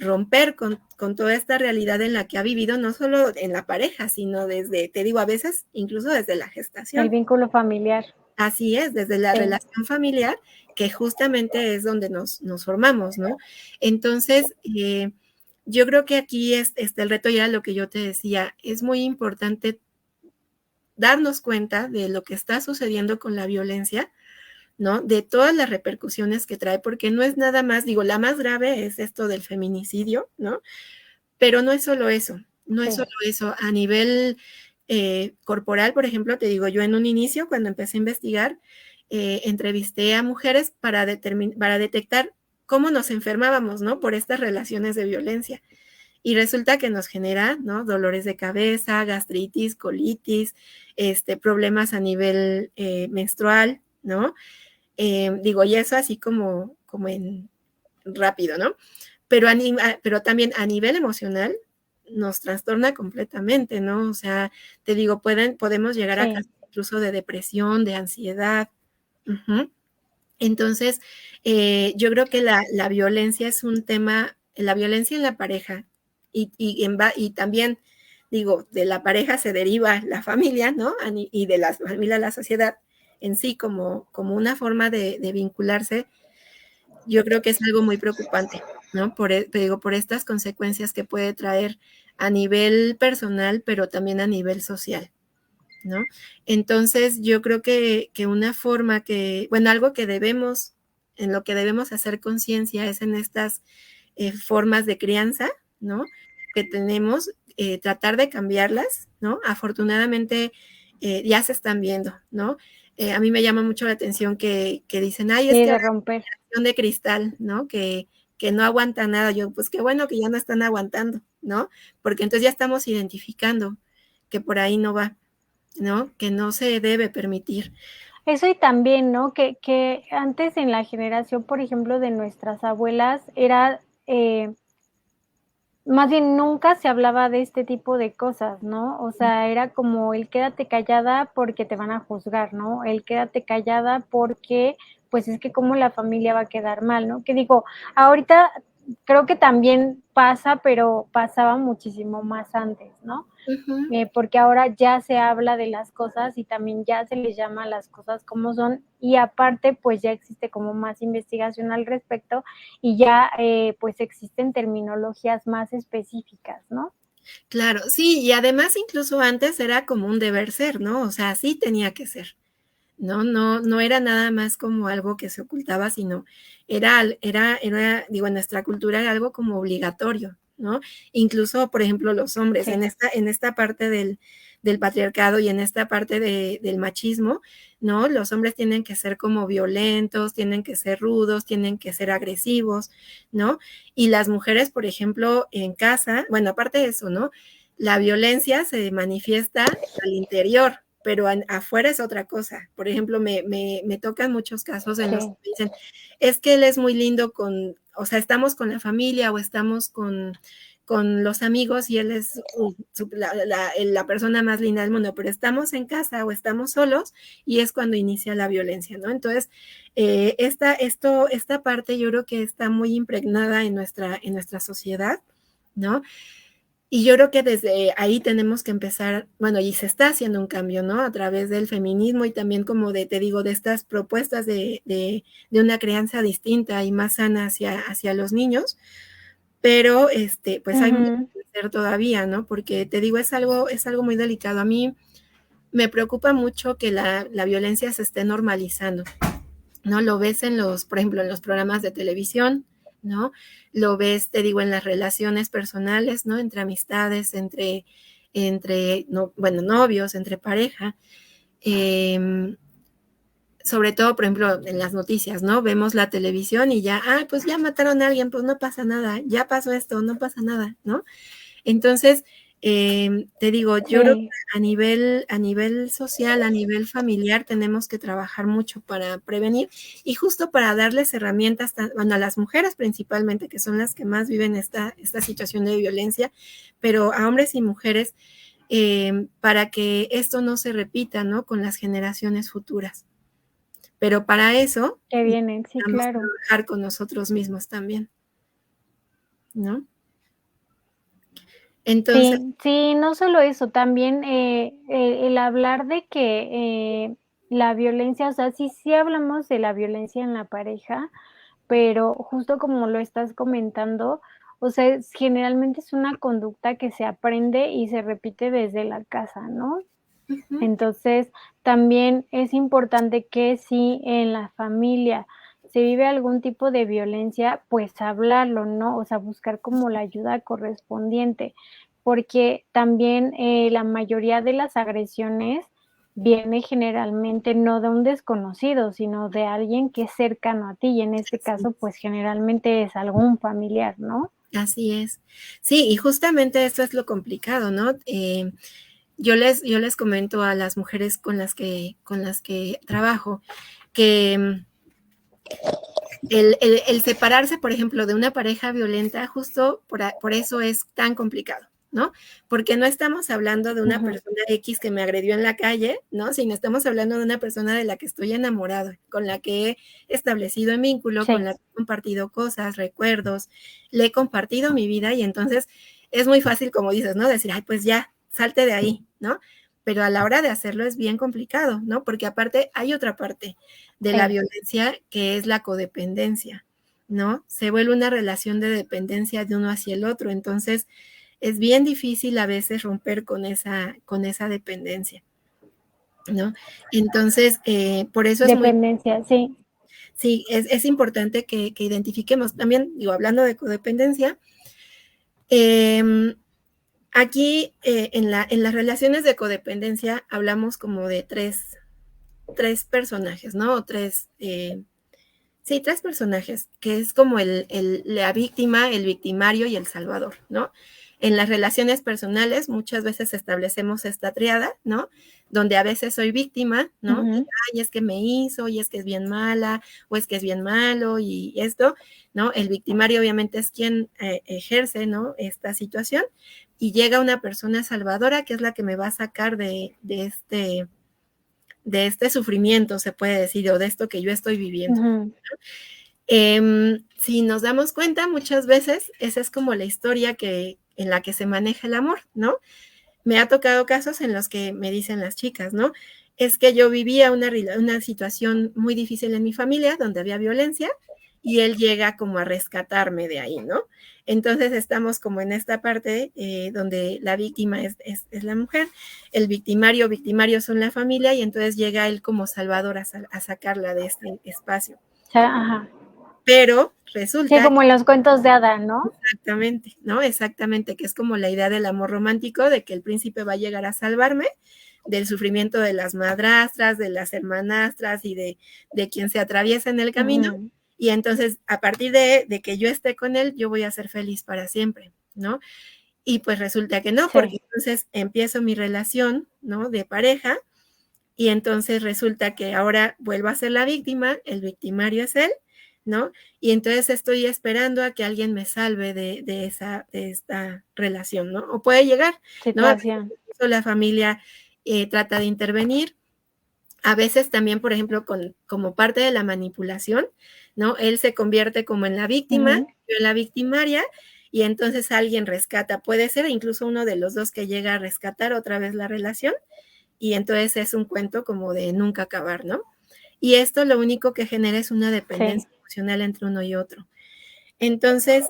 romper con toda esta realidad en la que ha vivido, no solo en la pareja, sino desde, te digo, a veces incluso desde la el gestación. vínculo familiar. Así es, desde la Sí, relación familiar, que justamente es donde nos formamos, ¿no? Entonces, yo creo que aquí el reto ya lo que yo te decía, es muy importante darnos cuenta de lo que está sucediendo con la violencia, ¿no? De todas las repercusiones que trae, porque no es nada más, digo, la más grave es esto del feminicidio, ¿no? Pero no es solo eso, no es sí. solo eso. A nivel corporal, por ejemplo, te digo, yo en un inicio, cuando empecé a investigar, entrevisté a mujeres para detectar cómo nos enfermábamos, ¿no? Por estas relaciones de violencia. Y resulta que nos genera, ¿no? Dolores de cabeza, gastritis, colitis, problemas a nivel menstrual, ¿no? Digo, y eso así como en rápido, ¿no? Pero también a nivel emocional nos trastorna completamente, ¿no? O sea, te digo, podemos llegar a Sí, casos incluso de depresión, de ansiedad. Ujú. Entonces, yo creo que la violencia es un tema, la violencia en la pareja y también, digo, de la pareja se deriva la familia, ¿no? Y de la familia la sociedad en sí como una forma de vincularse, yo creo que es algo muy preocupante, ¿no? Te digo, por estas consecuencias que puede traer a nivel personal, pero también a nivel social, ¿no? Entonces, yo creo que una forma bueno, algo en lo que debemos hacer conciencia es en estas formas de crianza, ¿no? Que tenemos, tratar de cambiarlas, ¿no? Afortunadamente, ya se están viendo, ¿no? A mí me llama mucho la atención que dicen, ay, es sí, que de romper. de cristal, ¿no? Que no aguanta nada. Yo, pues qué bueno que ya no están aguantando, ¿no? Porque entonces ya estamos identificando que por ahí no va, ¿no? Que no se debe permitir. Eso y también, ¿no? Que antes en la generación, por ejemplo, de nuestras abuelas, era, más bien nunca se hablaba de este tipo de cosas, ¿no? O sea, era como el quédate callada porque te van a juzgar, ¿no? El quédate callada porque, pues es que como la familia va a quedar mal, ¿no? Que digo, ahorita creo que también pasa, pero pasaba muchísimo más antes, ¿no? Ujú. Porque ahora ya se habla de las cosas y también ya se les llama las cosas como son y aparte pues ya existe como más investigación al respecto y ya pues existen terminologías más específicas, ¿no? Claro, sí, y además incluso antes era como un deber ser, ¿no? O sea, sí tenía que ser, ¿no? No era nada más como algo que se ocultaba, sino digo, en nuestra cultura era algo como obligatorio, ¿no? Incluso, por ejemplo, los hombres, Sí. en esta parte del patriarcado y en esta parte del machismo, ¿no? Los hombres tienen que ser como violentos, tienen que ser rudos, tienen que ser agresivos, ¿no? Y las mujeres, por ejemplo, en casa, bueno, aparte de eso, ¿no? La violencia se manifiesta al interior, pero afuera es otra cosa. Por ejemplo, me tocan muchos casos en los que Sí. me dicen, es que él es muy lindo o sea, estamos con la familia o estamos con los amigos y él es la persona más linda del mundo, pero estamos en casa o estamos solos y es cuando inicia la violencia, ¿no? Entonces, esta parte yo creo que está muy impregnada en nuestra sociedad, ¿no? Y yo creo que desde ahí tenemos que empezar, bueno, y se está haciendo un cambio, ¿no? A través del feminismo y también como te digo, de estas propuestas de una crianza distinta y más sana hacia los niños, pero pues hay mucho Ujú. que hacer todavía, ¿no? Porque te digo, es algo muy delicado. A mí me preocupa mucho que la violencia se esté normalizando, ¿no? Lo ves por ejemplo, en los programas de televisión, ¿no? Lo ves, te digo, en las relaciones personales, ¿no? Entre amistades, no, bueno, novios, entre pareja. Eh, Sobre todo, por ejemplo, en las noticias, ¿no? Vemos la televisión y ya, pues ya mataron a alguien, pues no pasa nada, ya pasó esto, no pasa nada, ¿no? Entonces, te digo, yo creo que Sí. a nivel social, a nivel familiar, tenemos que trabajar mucho para prevenir y justo para darles herramientas, bueno, a las mujeres principalmente, que son las que más viven esta situación de violencia, pero a hombres y mujeres, para que esto no se repita, ¿no? Con las generaciones futuras. Pero para eso Que vienen, sí, necesitamos claro. trabajar con nosotros mismos también, ¿no? Entonces, Sí, sí, no solo eso, también el hablar de que la violencia, o sea, sí hablamos de la violencia en la pareja, pero justo como lo estás comentando, o sea, generalmente es una conducta que se aprende y se repite desde la casa, ¿no? ujú, Entonces, también es importante que si en la familia se vive algún tipo de violencia, pues hablarlo, ¿no? O sea, buscar como la ayuda correspondiente, porque también la mayoría de las agresiones viene generalmente no de un desconocido, sino de alguien que es cercano a ti, y en este sí. caso, pues generalmente es algún familiar, ¿no? Así es. Sí, y justamente esto es lo complicado, ¿no? Yo les comento a las mujeres con las que trabajo que el separarse, por ejemplo, de una pareja violenta, justo por eso es tan complicado, ¿no? Porque no estamos hablando de una Ujú. persona X que me agredió en la calle, ¿no? Sino estamos hablando de una persona de la que estoy enamorado, con la que he establecido un vínculo, con Sí, la que he compartido cosas, recuerdos, le he compartido mi vida y entonces es muy fácil, como dices, ¿no? Decir, ay, pues ya, salte de ahí, ¿no? Pero a la hora de hacerlo es bien complicado, ¿no? Porque aparte hay otra parte de la sí. violencia que es la codependencia, ¿no? Se vuelve una relación de dependencia de uno hacia el otro, entonces es bien difícil a veces romper con esa dependencia, ¿no? Entonces, por eso es muy, Dependencia, sí. sí, es importante que identifiquemos también, digo, hablando de codependencia, eh, aquí en las relaciones de codependencia hablamos como de tres personajes, ¿no? O sí, tres personajes, que es como la víctima, el victimario y el salvador, ¿no? En las relaciones personales muchas veces establecemos esta triada, ¿no? Donde a veces soy víctima, ¿no? Ujú. Y es que me hizo, y es que es bien mala, o es que es bien malo, y esto, ¿no? El victimario obviamente es quien ejerce, ¿no? Esta situación, y llega una persona salvadora que es la que me va a sacar de este sufrimiento, se puede decir, o de esto que yo estoy viviendo. Ujú. Si nos damos cuenta, muchas veces esa es como la historia en la que se maneja el amor, ¿no? Me ha tocado casos en los que me dicen las chicas, ¿no? Es que yo vivía una situación muy difícil en mi familia, donde había violencia, y él llega como a rescatarme de ahí, ¿no? Entonces estamos como en esta parte donde la víctima es la mujer, el victimario son la familia, y entonces llega él como salvador a sacarla de este espacio. O sea, ajá. Pero Sí, resulta como en los cuentos de hada, ¿no? exactamente, ¿no? Exactamente, que es como la idea del amor romántico, de que el príncipe va a llegar a salvarme del sufrimiento de las madrastras, de las hermanastras y de quien se atraviesa en el camino. Ujú. Y entonces, a partir de que yo esté con él, yo voy a ser feliz para siempre, ¿no? Y pues resulta que no, porque Sí, entonces empiezo mi relación, ¿no? De pareja, y entonces resulta que ahora vuelvo a ser la víctima, el victimario es él, ¿no? Y entonces estoy esperando a que alguien me salve de esta relación, ¿no? O puede llegar, ¿no? A veces situación. incluso la familia trata de intervenir, a veces también, por ejemplo, como parte de la manipulación, ¿no? Él se convierte como en la víctima, Ujú. yo en la victimaria, y entonces alguien rescata, puede ser incluso uno de los dos que llega a rescatar otra vez la relación, y entonces es un cuento como de nunca acabar, ¿no? Y esto lo único que genera es una Sí, dependencia emocional entre uno y otro. Entonces,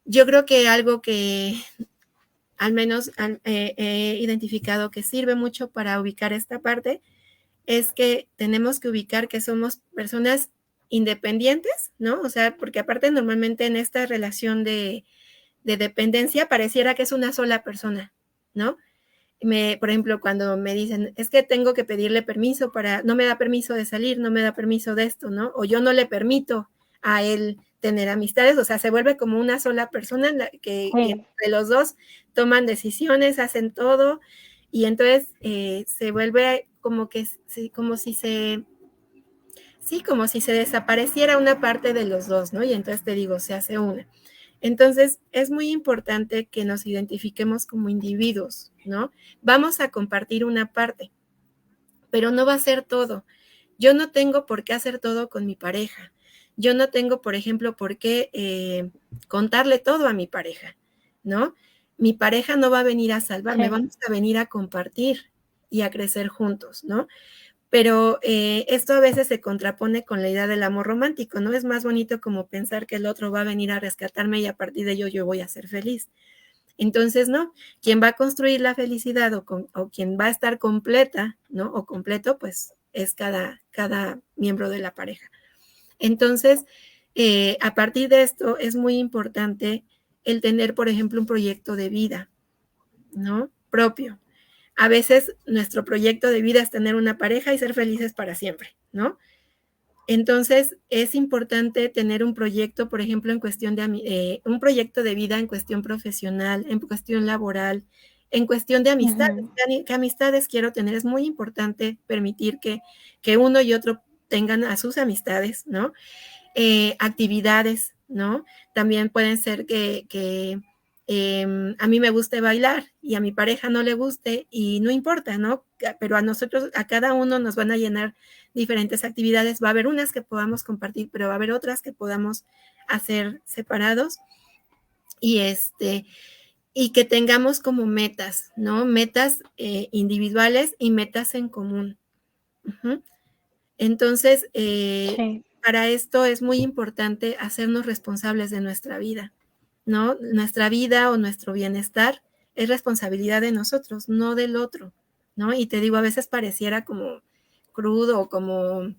yo creo que algo que al menos he identificado que sirve mucho para ubicar esta parte es que tenemos que ubicar que somos personas independientes, ¿no? O sea, porque aparte normalmente en esta relación de dependencia pareciera que es una sola persona, ¿no? Por ejemplo, cuando me dicen, es que tengo que pedirle permiso no me da permiso de salir, no me da permiso de esto, ¿no? O yo no le permito a él tener amistades, o sea, se vuelve como una sola persona que sí, entre los dos toman decisiones, hacen todo, y entonces se vuelve como que, como si se desapareciera una parte de los dos, ¿no? Y entonces te digo, se hace una. Entonces, es muy importante que nos identifiquemos como individuos, ¿no? Vamos a compartir una parte, pero no va a ser todo. Yo no tengo por qué hacer todo con mi pareja. Yo no tengo, por ejemplo, por qué contarle todo a mi pareja, ¿no? Mi pareja no va a venir a salvarme, sí, vamos a venir a compartir y a crecer juntos, ¿no? Pero esto a veces se contrapone con la idea del amor romántico, ¿no? Es más bonito como pensar que el otro va a venir a rescatarme y a partir de ello yo voy a ser feliz. Entonces, no, quien va a construir la felicidad o quien va a estar completa, ¿no? O completo, pues es cada miembro de la pareja. Entonces, a partir de esto es muy importante el tener, por ejemplo, un proyecto de vida, ¿no? Propio. A veces nuestro proyecto de vida es tener una pareja y ser felices para siempre, ¿no? Entonces, es importante tener un proyecto, por ejemplo, en cuestión un proyecto de vida en cuestión profesional, en cuestión laboral, en cuestión de amistades. ujú. ¿Qué amistades quiero tener? Es muy importante permitir que uno y otro tengan a sus amistades, ¿no? Actividades, ¿no? También pueden ser que a mí me guste bailar y a mi pareja no le guste y no importa, ¿no? Pero a nosotros, a cada uno nos van a llenar diferentes actividades. Va a haber unas que podamos compartir, pero va a haber otras que podamos hacer separados y y que tengamos como metas, ¿no? Metas individuales y metas en común. Uh-huh. Entonces, Sí, para esto es muy importante hacernos responsables de nuestra vida, ¿no? Nuestra vida o nuestro bienestar es responsabilidad de nosotros, no del otro, ¿no? Y te digo, a veces pareciera como crudo o como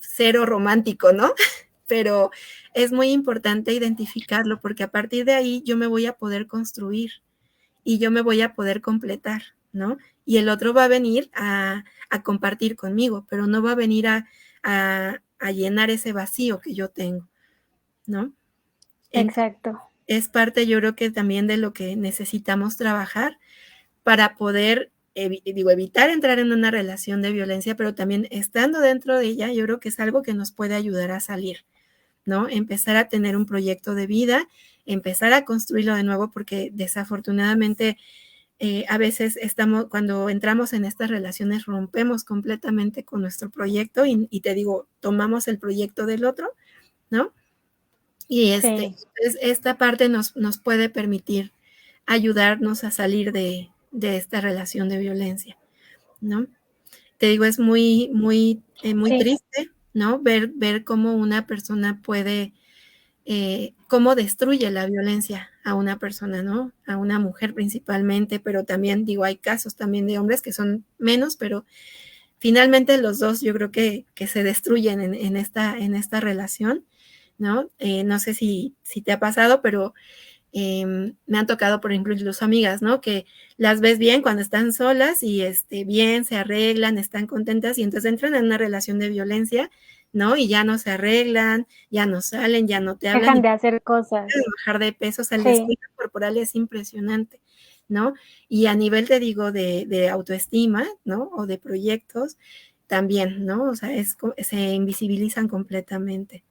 cero romántico, ¿no? Pero es muy importante identificarlo porque a partir de ahí yo me voy a poder construir y yo me voy a poder completar, ¿no? Y el otro va a venir a compartir conmigo, pero no va a venir a llenar ese vacío que yo tengo, ¿no? Exacto. Es parte, yo creo que también de lo que necesitamos trabajar para poder, evitar entrar en una relación de violencia, pero también estando dentro de ella, yo creo que es algo que nos puede ayudar a salir, ¿no? Empezar a tener un proyecto de vida, empezar a construirlo de nuevo, porque desafortunadamente a veces cuando entramos en estas relaciones, rompemos completamente con nuestro proyecto y te digo, tomamos el proyecto del otro, ¿no? Y Sí. esta parte nos puede permitir ayudarnos a salir de esta relación de violencia, ¿no? Te digo, es muy, muy, muy Sí. triste, ¿no? Ver cómo una persona puede, cómo destruye la violencia a una persona, ¿no? A una mujer principalmente, pero también, digo, hay casos también de hombres que son menos, pero finalmente los dos yo creo que se destruyen en esta relación, ¿no? No sé si te ha pasado, pero me han tocado, por ejemplo, incluso amigas, ¿no? Que las ves bien cuando están solas y bien, se arreglan, están contentas y entonces entran en una relación de violencia, ¿no? Y ya no se arreglan, ya no salen, ya no te hablan Dejan y de hacer cosas. bajar de peso, o sea, el Sí. descuido corporal es impresionante, ¿no? Y a nivel, te digo, de autoestima, ¿no? O de proyectos, también, ¿no? O sea, se invisibilizan completamente.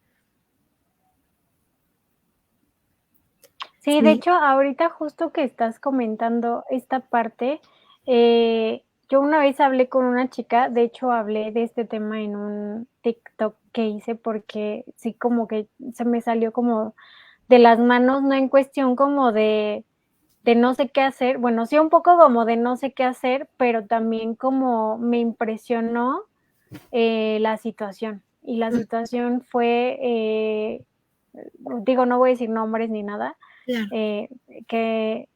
Sí, de Sí. hecho, ahorita justo que estás comentando esta parte, yo una vez hablé con una chica, de hecho, hablé de este tema en un TikTok que hice porque sí, como que se me salió como de las manos, no en cuestión como de no sé qué hacer, bueno, sí un poco como de no sé qué hacer, pero también como me impresionó la situación. Y la situación fue, digo, no voy a decir nombres ni nada, Claro. eh, que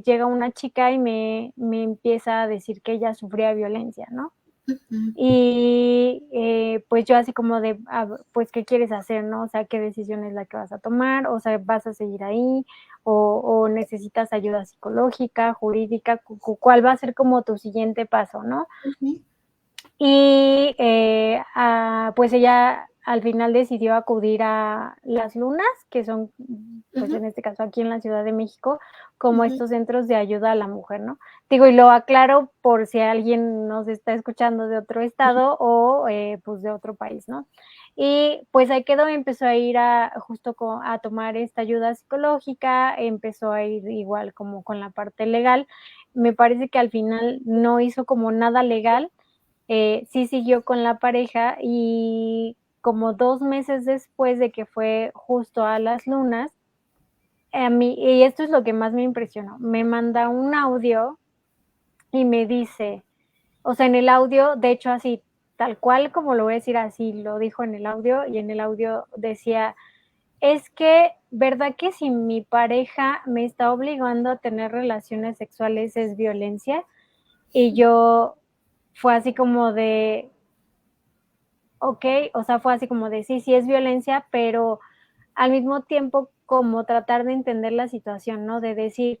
llega una chica y me empieza a decir que ella sufría violencia, ¿no? Ujú. Y pues yo así como de, pues, ¿qué quieres hacer, no? O sea, ¿qué decisión es la que vas a tomar? O sea, ¿vas a seguir ahí? O necesitas ayuda psicológica, jurídica? ¿Cuál va a ser como tu siguiente paso, no? Ujú. Y pues ella al final decidió acudir a Las Lunas, que son, pues Ujú. en este caso aquí en la Ciudad de México, como Ujú. estos centros de ayuda a la mujer, ¿no? Digo, y lo aclaro por si alguien nos está escuchando de otro estado o pues de otro país, ¿no? Y pues ahí quedó, empezó a ir justo a tomar esta ayuda psicológica, empezó a ir igual como con la parte legal. Me parece que al final no hizo como nada legal, sí siguió con la pareja y como 2 meses después de que fue justo a Las Lunas, a mí, y esto es lo que más me impresionó, me manda un audio y me dice, o sea, en el audio, de hecho, así, tal cual como lo voy a decir, así lo dijo en el audio, y en el audio decía: "Es que, ¿verdad que si mi pareja me está obligando a tener relaciones sexuales es violencia?". Y yo fue así como de, okey, o sea, fue así como de sí, sí es violencia, pero al mismo tiempo como tratar de entender la situación, ¿no? De decir,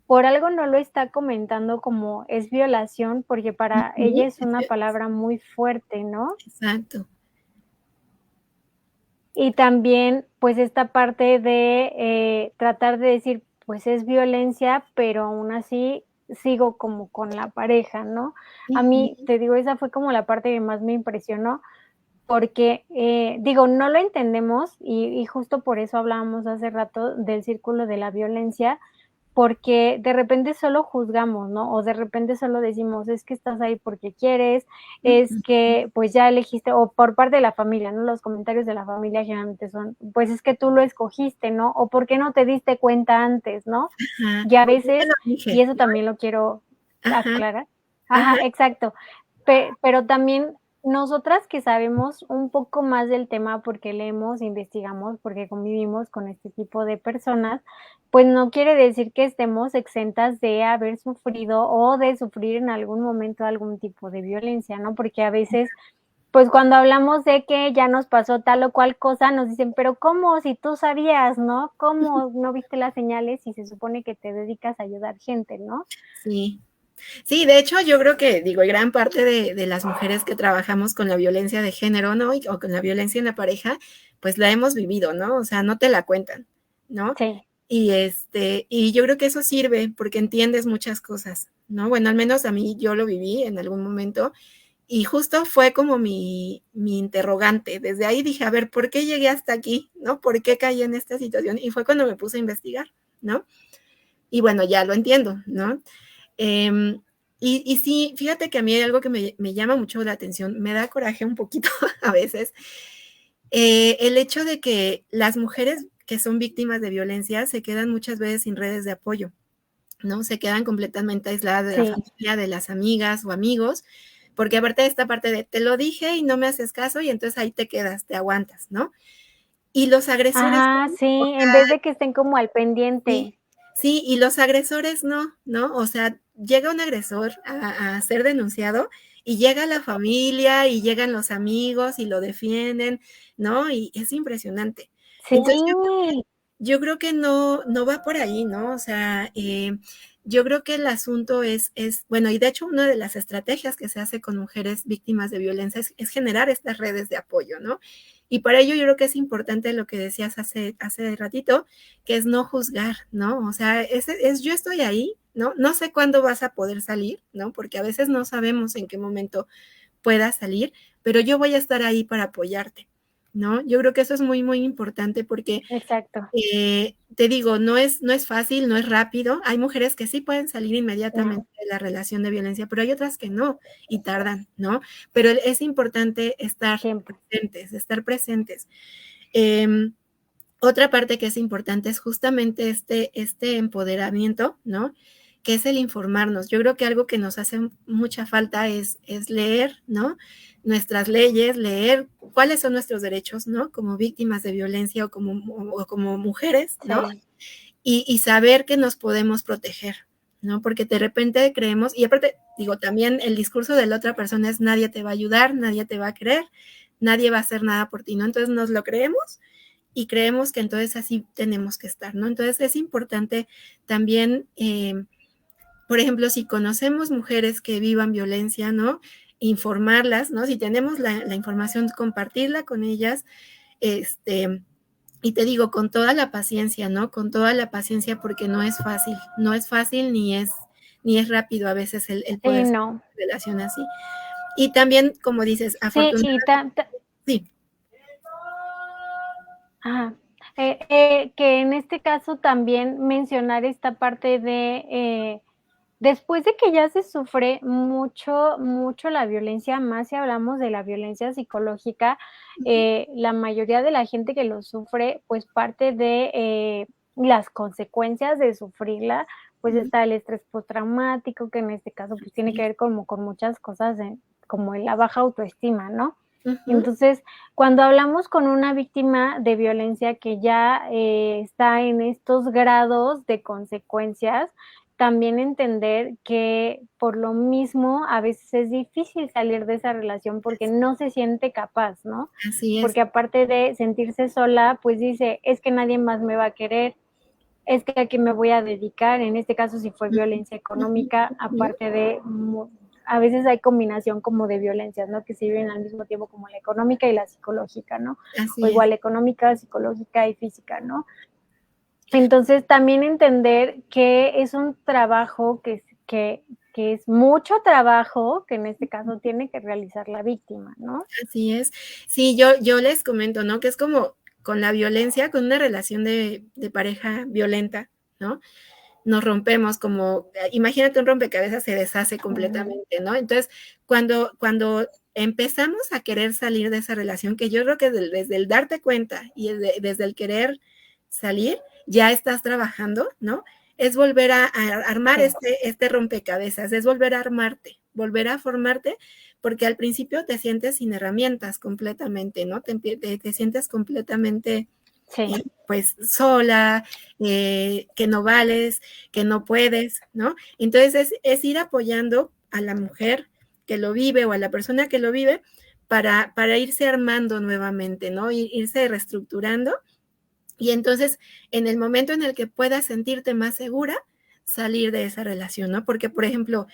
por algo no lo está comentando como es violación, porque para Ujú. ella es una palabra muy fuerte, ¿no? Exacto. Y también, pues, esta parte de, tratar de decir, pues, es violencia, pero aún así sigo como con la pareja, ¿no? A mí, Ujú. te digo, esa fue como la parte que más me impresionó, porque, digo, no lo entendemos y justo por eso hablábamos hace rato del círculo de la violencia, porque de repente solo juzgamos, ¿no? O de repente solo decimos: "Es que estás ahí porque quieres, es Ujú. que, pues, ya elegiste", o por parte de la familia, ¿no? Los comentarios de la familia generalmente son: "Pues, es que tú lo escogiste", ¿no? O: "¿Por qué no te diste cuenta antes?", ¿no? Ajá. Y a O yo te veces, lo y dije, eso ¿no? también lo quiero Ajá, aclarar. ajá. Ajá, exacto. Pero también nosotras que sabemos un poco más del tema, porque leemos, investigamos, porque convivimos con este tipo de personas, pues no quiere decir que estemos exentas de haber sufrido o de sufrir en algún momento algún tipo de violencia, ¿no? Porque a veces, pues cuando hablamos de que ya nos pasó tal o cual cosa, nos dicen: "Pero, ¿cómo? Si tú sabías, ¿no? ¿Cómo no viste las señales si se supone que te dedicas a ayudar gente?", ¿no? Sí. Sí, de hecho, yo creo que, digo, gran parte de las mujeres que trabajamos con la violencia de género, ¿no? O con la violencia en la pareja, pues la hemos vivido, ¿no? O sea, no te la cuentan, ¿no? Sí. Y yo creo que eso sirve porque entiendes muchas cosas, ¿no? Bueno, al menos a mí yo lo viví en algún momento y justo fue como mi interrogante. Desde ahí dije, a ver, ¿por qué llegué hasta aquí? ¿No? ¿Por qué caí en esta situación? Y fue cuando me puse a investigar, ¿no? Y bueno, ya lo entiendo, ¿no? Y sí, fíjate que a mí hay algo que me llama mucho la atención, me da coraje un poquito a veces, el hecho de que las mujeres que son víctimas de violencia se quedan muchas veces sin redes de apoyo, ¿no? Se quedan completamente aisladas de la Sí. familia, de las amigas o amigos, porque aparte de esta parte de te lo dije y no me haces caso y entonces ahí te quedas, te aguantas, ¿no? Y los agresores, Ajá, sí, o en sea, vez de que estén como al pendiente. sí, sí, y los agresores no, ¿no? O sea, llega un agresor a ser denunciado y llega la familia y llegan los amigos y lo defienden, ¿no? Y es impresionante. Sí, Entonces, yo creo que no va por ahí, ¿no? O sea, yo creo que el asunto bueno, y de hecho una de las estrategias que se hace con mujeres víctimas de violencia es generar estas redes de apoyo, ¿no? Y para ello yo creo que es importante lo que decías hace ratito, que es no juzgar, ¿no? O sea, yo estoy ahí, ¿no? No sé cuándo vas a poder salir, ¿no? Porque a veces no sabemos en qué momento puedas salir, pero yo voy a estar ahí para apoyarte, ¿no? Yo creo que eso es muy, muy importante porque exacto. te digo, no es fácil, no es rápido. Hay mujeres que sí pueden salir No, inmediatamente de la relación de violencia, pero hay otras que no y tardan, ¿no? Pero es importante siempre. estar presentes. Em, Otra parte que es importante es justamente este empoderamiento, ¿no? Que es el informarnos. Yo creo que algo que nos hace mucha falta es leer, ¿no? Nuestras leyes, leer cuáles son nuestros derechos, ¿no? Como víctimas de violencia o como mujeres, ¿no? Sí, Y saber que nos podemos proteger, ¿no? Porque de repente creemos, y aparte, digo, también el discurso de la otra persona es nadie te va a ayudar, nadie te va a querer, nadie va a hacer nada por ti, ¿no? Entonces nos lo creemos y creemos que entonces así tenemos que estar, ¿no? Entonces es importante también, por ejemplo, si conocemos mujeres que vivan violencia, ¿no? Informarlas, ¿no? Si tenemos la información, compartirla con ellas, y te digo, con toda la paciencia, ¿no? Con toda la paciencia porque no es fácil ni es rápido a veces el sí, poder no. relación así. Y también, como dices, Sí, y afortunadamente, sí, ajá. Que en este caso también mencionar esta parte de, después de que ya se sufre mucho la violencia, más si hablamos de la violencia psicológica, la mayoría de la gente que lo sufre, pues parte de, las consecuencias de sufrirla, pues ujú, está el estrés postraumático, que en este caso, pues tiene que sí, ver como con muchas cosas como en la baja autoestima, ¿no? ujú, Entonces, cuando hablamos con una víctima de violencia que ya, está en estos grados de consecuencias, también entender que por lo mismo a veces es difícil salir de esa relación porque no se siente capaz, ¿no? así es. Porque aparte de sentirse sola, pues dice: "Es que nadie más me va a querer, es que a quién me voy a dedicar", en este caso, si fue Ujú, violencia ujú, económica, ujú, aparte de a veces hay combinación como de violencias, ¿no? Que se viven al mismo tiempo como la económica y la psicológica, ¿no? O así es. igual económica, psicológica y física, ¿no? Entonces, también entender que es un trabajo que es mucho trabajo, que en este caso tiene que realizar la víctima, ¿no? Así es. Sí, yo les comento, ¿no? Que es como con la violencia, con una relación de pareja violenta, ¿no? Nos rompemos como, imagínate un rompecabezas se deshace Ujú. completamente, ¿no? Entonces, cuando empezamos a querer salir de esa relación, que yo creo que desde el darte cuenta y desde el querer salir, ya estás trabajando, ¿no? Es volver a armar Sí, este rompecabezas, es volver a armarte, volver a formarte, porque al principio te sientes sin herramientas completamente, ¿no? Te sientes completamente sí, pues sola, que no vales, que no puedes, ¿no? Entonces es ir apoyando a la mujer que lo vive o a la persona que lo vive para irse armando nuevamente, ¿no? Irse reestructurando y entonces en el momento en el que puedas sentirte más segura, salir de esa relación, ¿no? Porque, por ejemplo,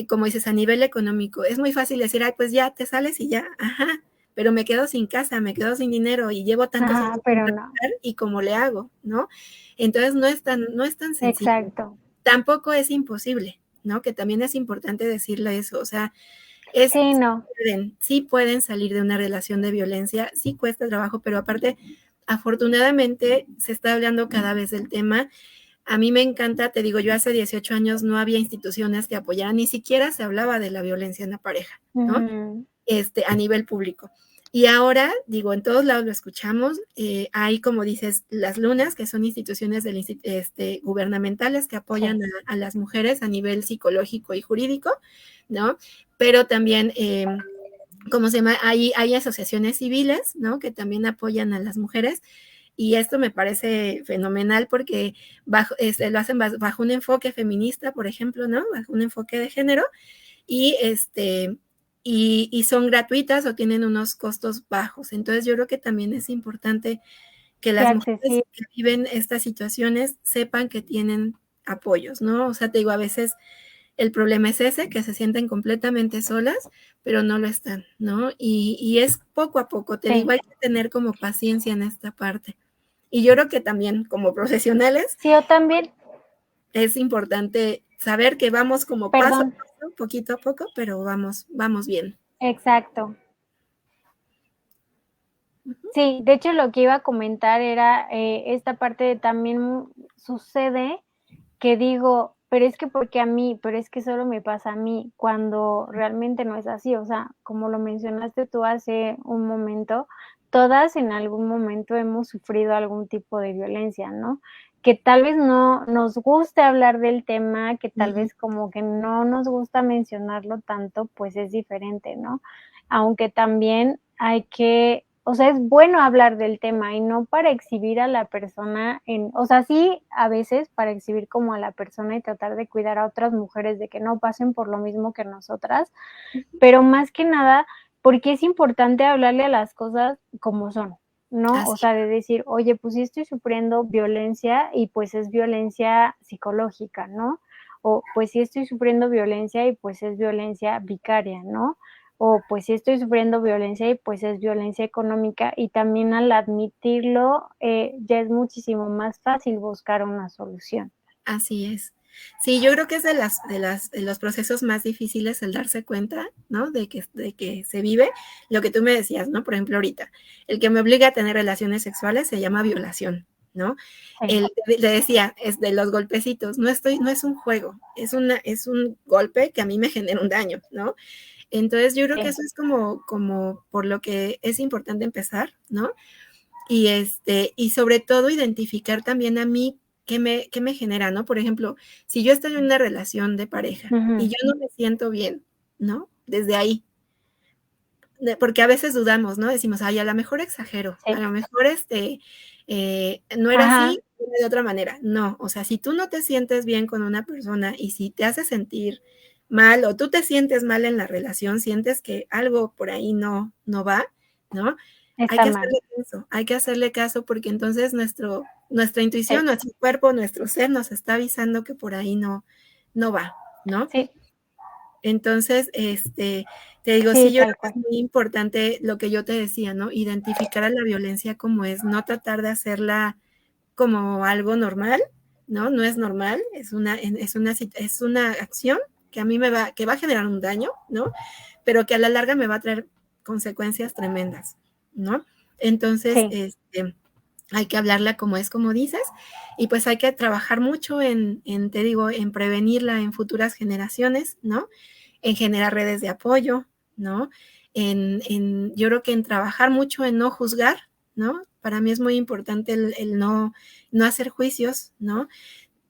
como dices, a nivel económico, es muy fácil decir, ay, pues ya te sales y ya, ajá, pero me quedo sin casa, me quedo sin dinero y llevo tantos años sin pero no. trabajar y cómo le hago, ¿no? Entonces no es tan sencillo. Exacto. Tampoco es imposible, ¿no? Que también es importante decirle eso, o sea, Sí, no. sí pueden salir de una relación de violencia, sí cuesta trabajo, pero aparte, afortunadamente se está hablando cada vez del tema. A mí me encanta, te digo, yo hace 18 años no había instituciones que apoyaran, ni siquiera se hablaba de la violencia en la pareja, ¿no? A nivel público. Y ahora, digo, en todos lados lo escuchamos, hay, como dices, las lunas, que son instituciones gubernamentales que apoyan a las mujeres a nivel psicológico y jurídico, ¿no? Pero también, ¿cómo se llama? Hay asociaciones civiles, ¿no? Que también apoyan a las mujeres. Y esto me parece fenomenal porque lo hacen bajo un enfoque feminista, por ejemplo, ¿no? Bajo un enfoque de género. Y y son gratuitas o tienen unos costos bajos. Entonces yo creo que también es importante que las mujeres que viven estas situaciones sepan que tienen apoyos, ¿no? O sea, te digo, a veces el problema es ese, que se sienten completamente solas, pero no lo están, ¿no? Y es poco a poco, te digo, hay que tener como paciencia en esta parte. Y yo creo que también como profesionales, sí, yo también, es importante saber que vamos como paso a paso, poquito a poco, pero vamos bien. Exacto. Sí, de hecho lo que iba a comentar era esta parte de también sucede que digo, pero es que porque a mí, pero es que solo me pasa a mí, cuando realmente no es así. O sea, como lo mencionaste tú hace un momento, todas en algún momento hemos sufrido algún tipo de violencia, ¿no? Que tal vez no nos guste hablar del tema, que tal vez como que no nos gusta mencionarlo tanto, pues es diferente, ¿no? Aunque también hay que, o sea, es bueno hablar del tema y no para exhibir a la persona o sea, sí, a veces para exhibir como a la persona y tratar de cuidar a otras mujeres de que no pasen por lo mismo que nosotras, pero más que nada, porque es importante hablarle a las cosas como son, ¿no? O sea, de decir, oye, pues sí estoy sufriendo violencia y pues es violencia psicológica, ¿no? O pues sí estoy sufriendo violencia y pues es violencia vicaria, ¿no? O pues sí estoy sufriendo violencia y pues es violencia económica, y también al admitirlo ya es muchísimo más fácil buscar una solución. Así es. Sí, yo creo que es de los procesos más difíciles el darse cuenta, ¿no? De que se vive lo que tú me decías, ¿no? Por ejemplo, ahorita, el que me obliga a tener relaciones sexuales se llama violación, ¿no? Le decía, es de los golpecitos, no es un juego, es un golpe que a mí me genera un daño, ¿no? Entonces yo creo que eso es como por lo que es importante empezar, ¿no? Y sobre todo identificar también a mí qué me genera, ¿no? Por ejemplo, si yo estoy en una relación de pareja y yo no me siento bien, ¿no? Desde ahí, porque a veces dudamos, ¿no? Decimos, ay, a lo mejor exagero, a lo mejor no era así, era de otra manera. No, o sea, si tú no te sientes bien con una persona y si te hace sentir mal o tú te sientes mal en la relación, sientes que algo por ahí no va, ¿no? Hay que hacerle caso porque entonces nuestra intuición, nuestro cuerpo, nuestro ser nos está avisando que por ahí no va, ¿no? Sí. Entonces, te digo, sí, yo creo que es muy importante lo que yo te decía, ¿no? Identificar a la violencia como es, no tratar de hacerla como algo normal, ¿no? No es normal, es una acción que a mí que va a generar un daño, ¿no? Pero que a la larga me va a traer consecuencias tremendas, ¿no? Entonces, hay que hablarla como es, como dices, y pues hay que trabajar mucho te digo, en prevenirla en futuras generaciones, ¿no? En generar redes de apoyo, ¿no? Yo creo que en trabajar mucho en no juzgar, ¿no? Para mí es muy importante el no hacer juicios, ¿no?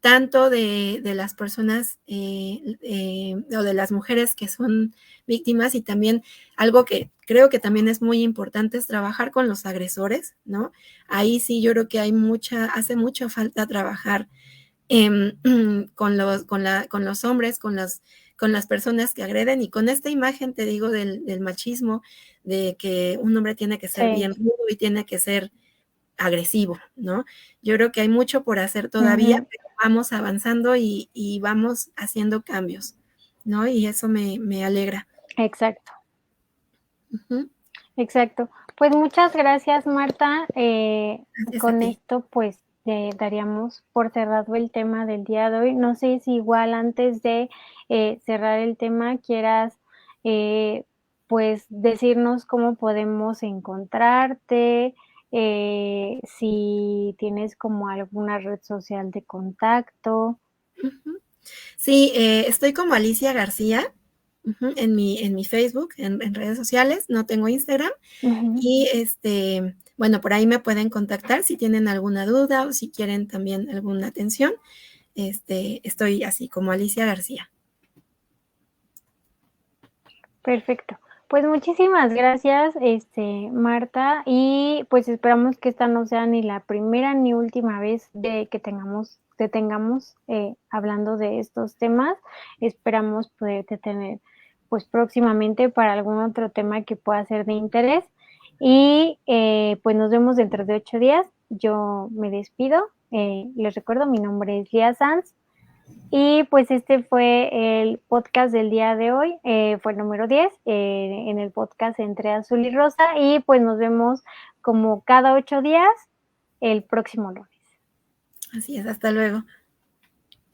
Tanto de las personas o de las mujeres que son víctimas, y también algo que creo que también es muy importante es trabajar con los agresores, ¿no? Ahí sí yo creo que hace mucha falta trabajar con los hombres, con las personas que agreden, y con esta imagen, te digo, del machismo, de que un hombre tiene que ser bien rudo y tiene que ser agresivo, ¿no? Yo creo que hay mucho por hacer todavía, pero vamos avanzando y vamos haciendo cambios, ¿no? Y eso me alegra. Exacto. Exacto. Pues muchas gracias, Marta. Gracias a Con ti. esto, pues, daríamos por cerrado el tema del día de hoy. No sé si igual antes de cerrar el tema quieras, eh, pues, decirnos cómo podemos encontrarte, si tienes como alguna red social de contacto. Ujú. Sí, estoy como Alicia García, en mi Facebook, en redes sociales, no tengo Instagram. Ujú. Y bueno, por ahí me pueden contactar si tienen alguna duda o si quieren también alguna atención. Estoy así como Alicia García. Perfecto. Pues muchísimas gracias, Marta, y pues esperamos que esta no sea ni la primera ni última vez de que te tengamos hablando de estos temas. Esperamos poderte tener pues próximamente para algún otro tema que pueda ser de interés. Y pues nos vemos dentro de 8 días. Yo me despido. Les recuerdo, mi nombre es Lía Sanz. Y pues este fue el podcast del día de hoy, fue el número 10 en el podcast Entre Azul y Rosa, y pues nos vemos como cada 8 días el próximo lunes. Así es, hasta luego.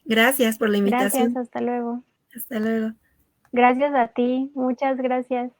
Gracias por la Gracias, invitación. hasta luego. Hasta luego. Gracias a ti, muchas gracias.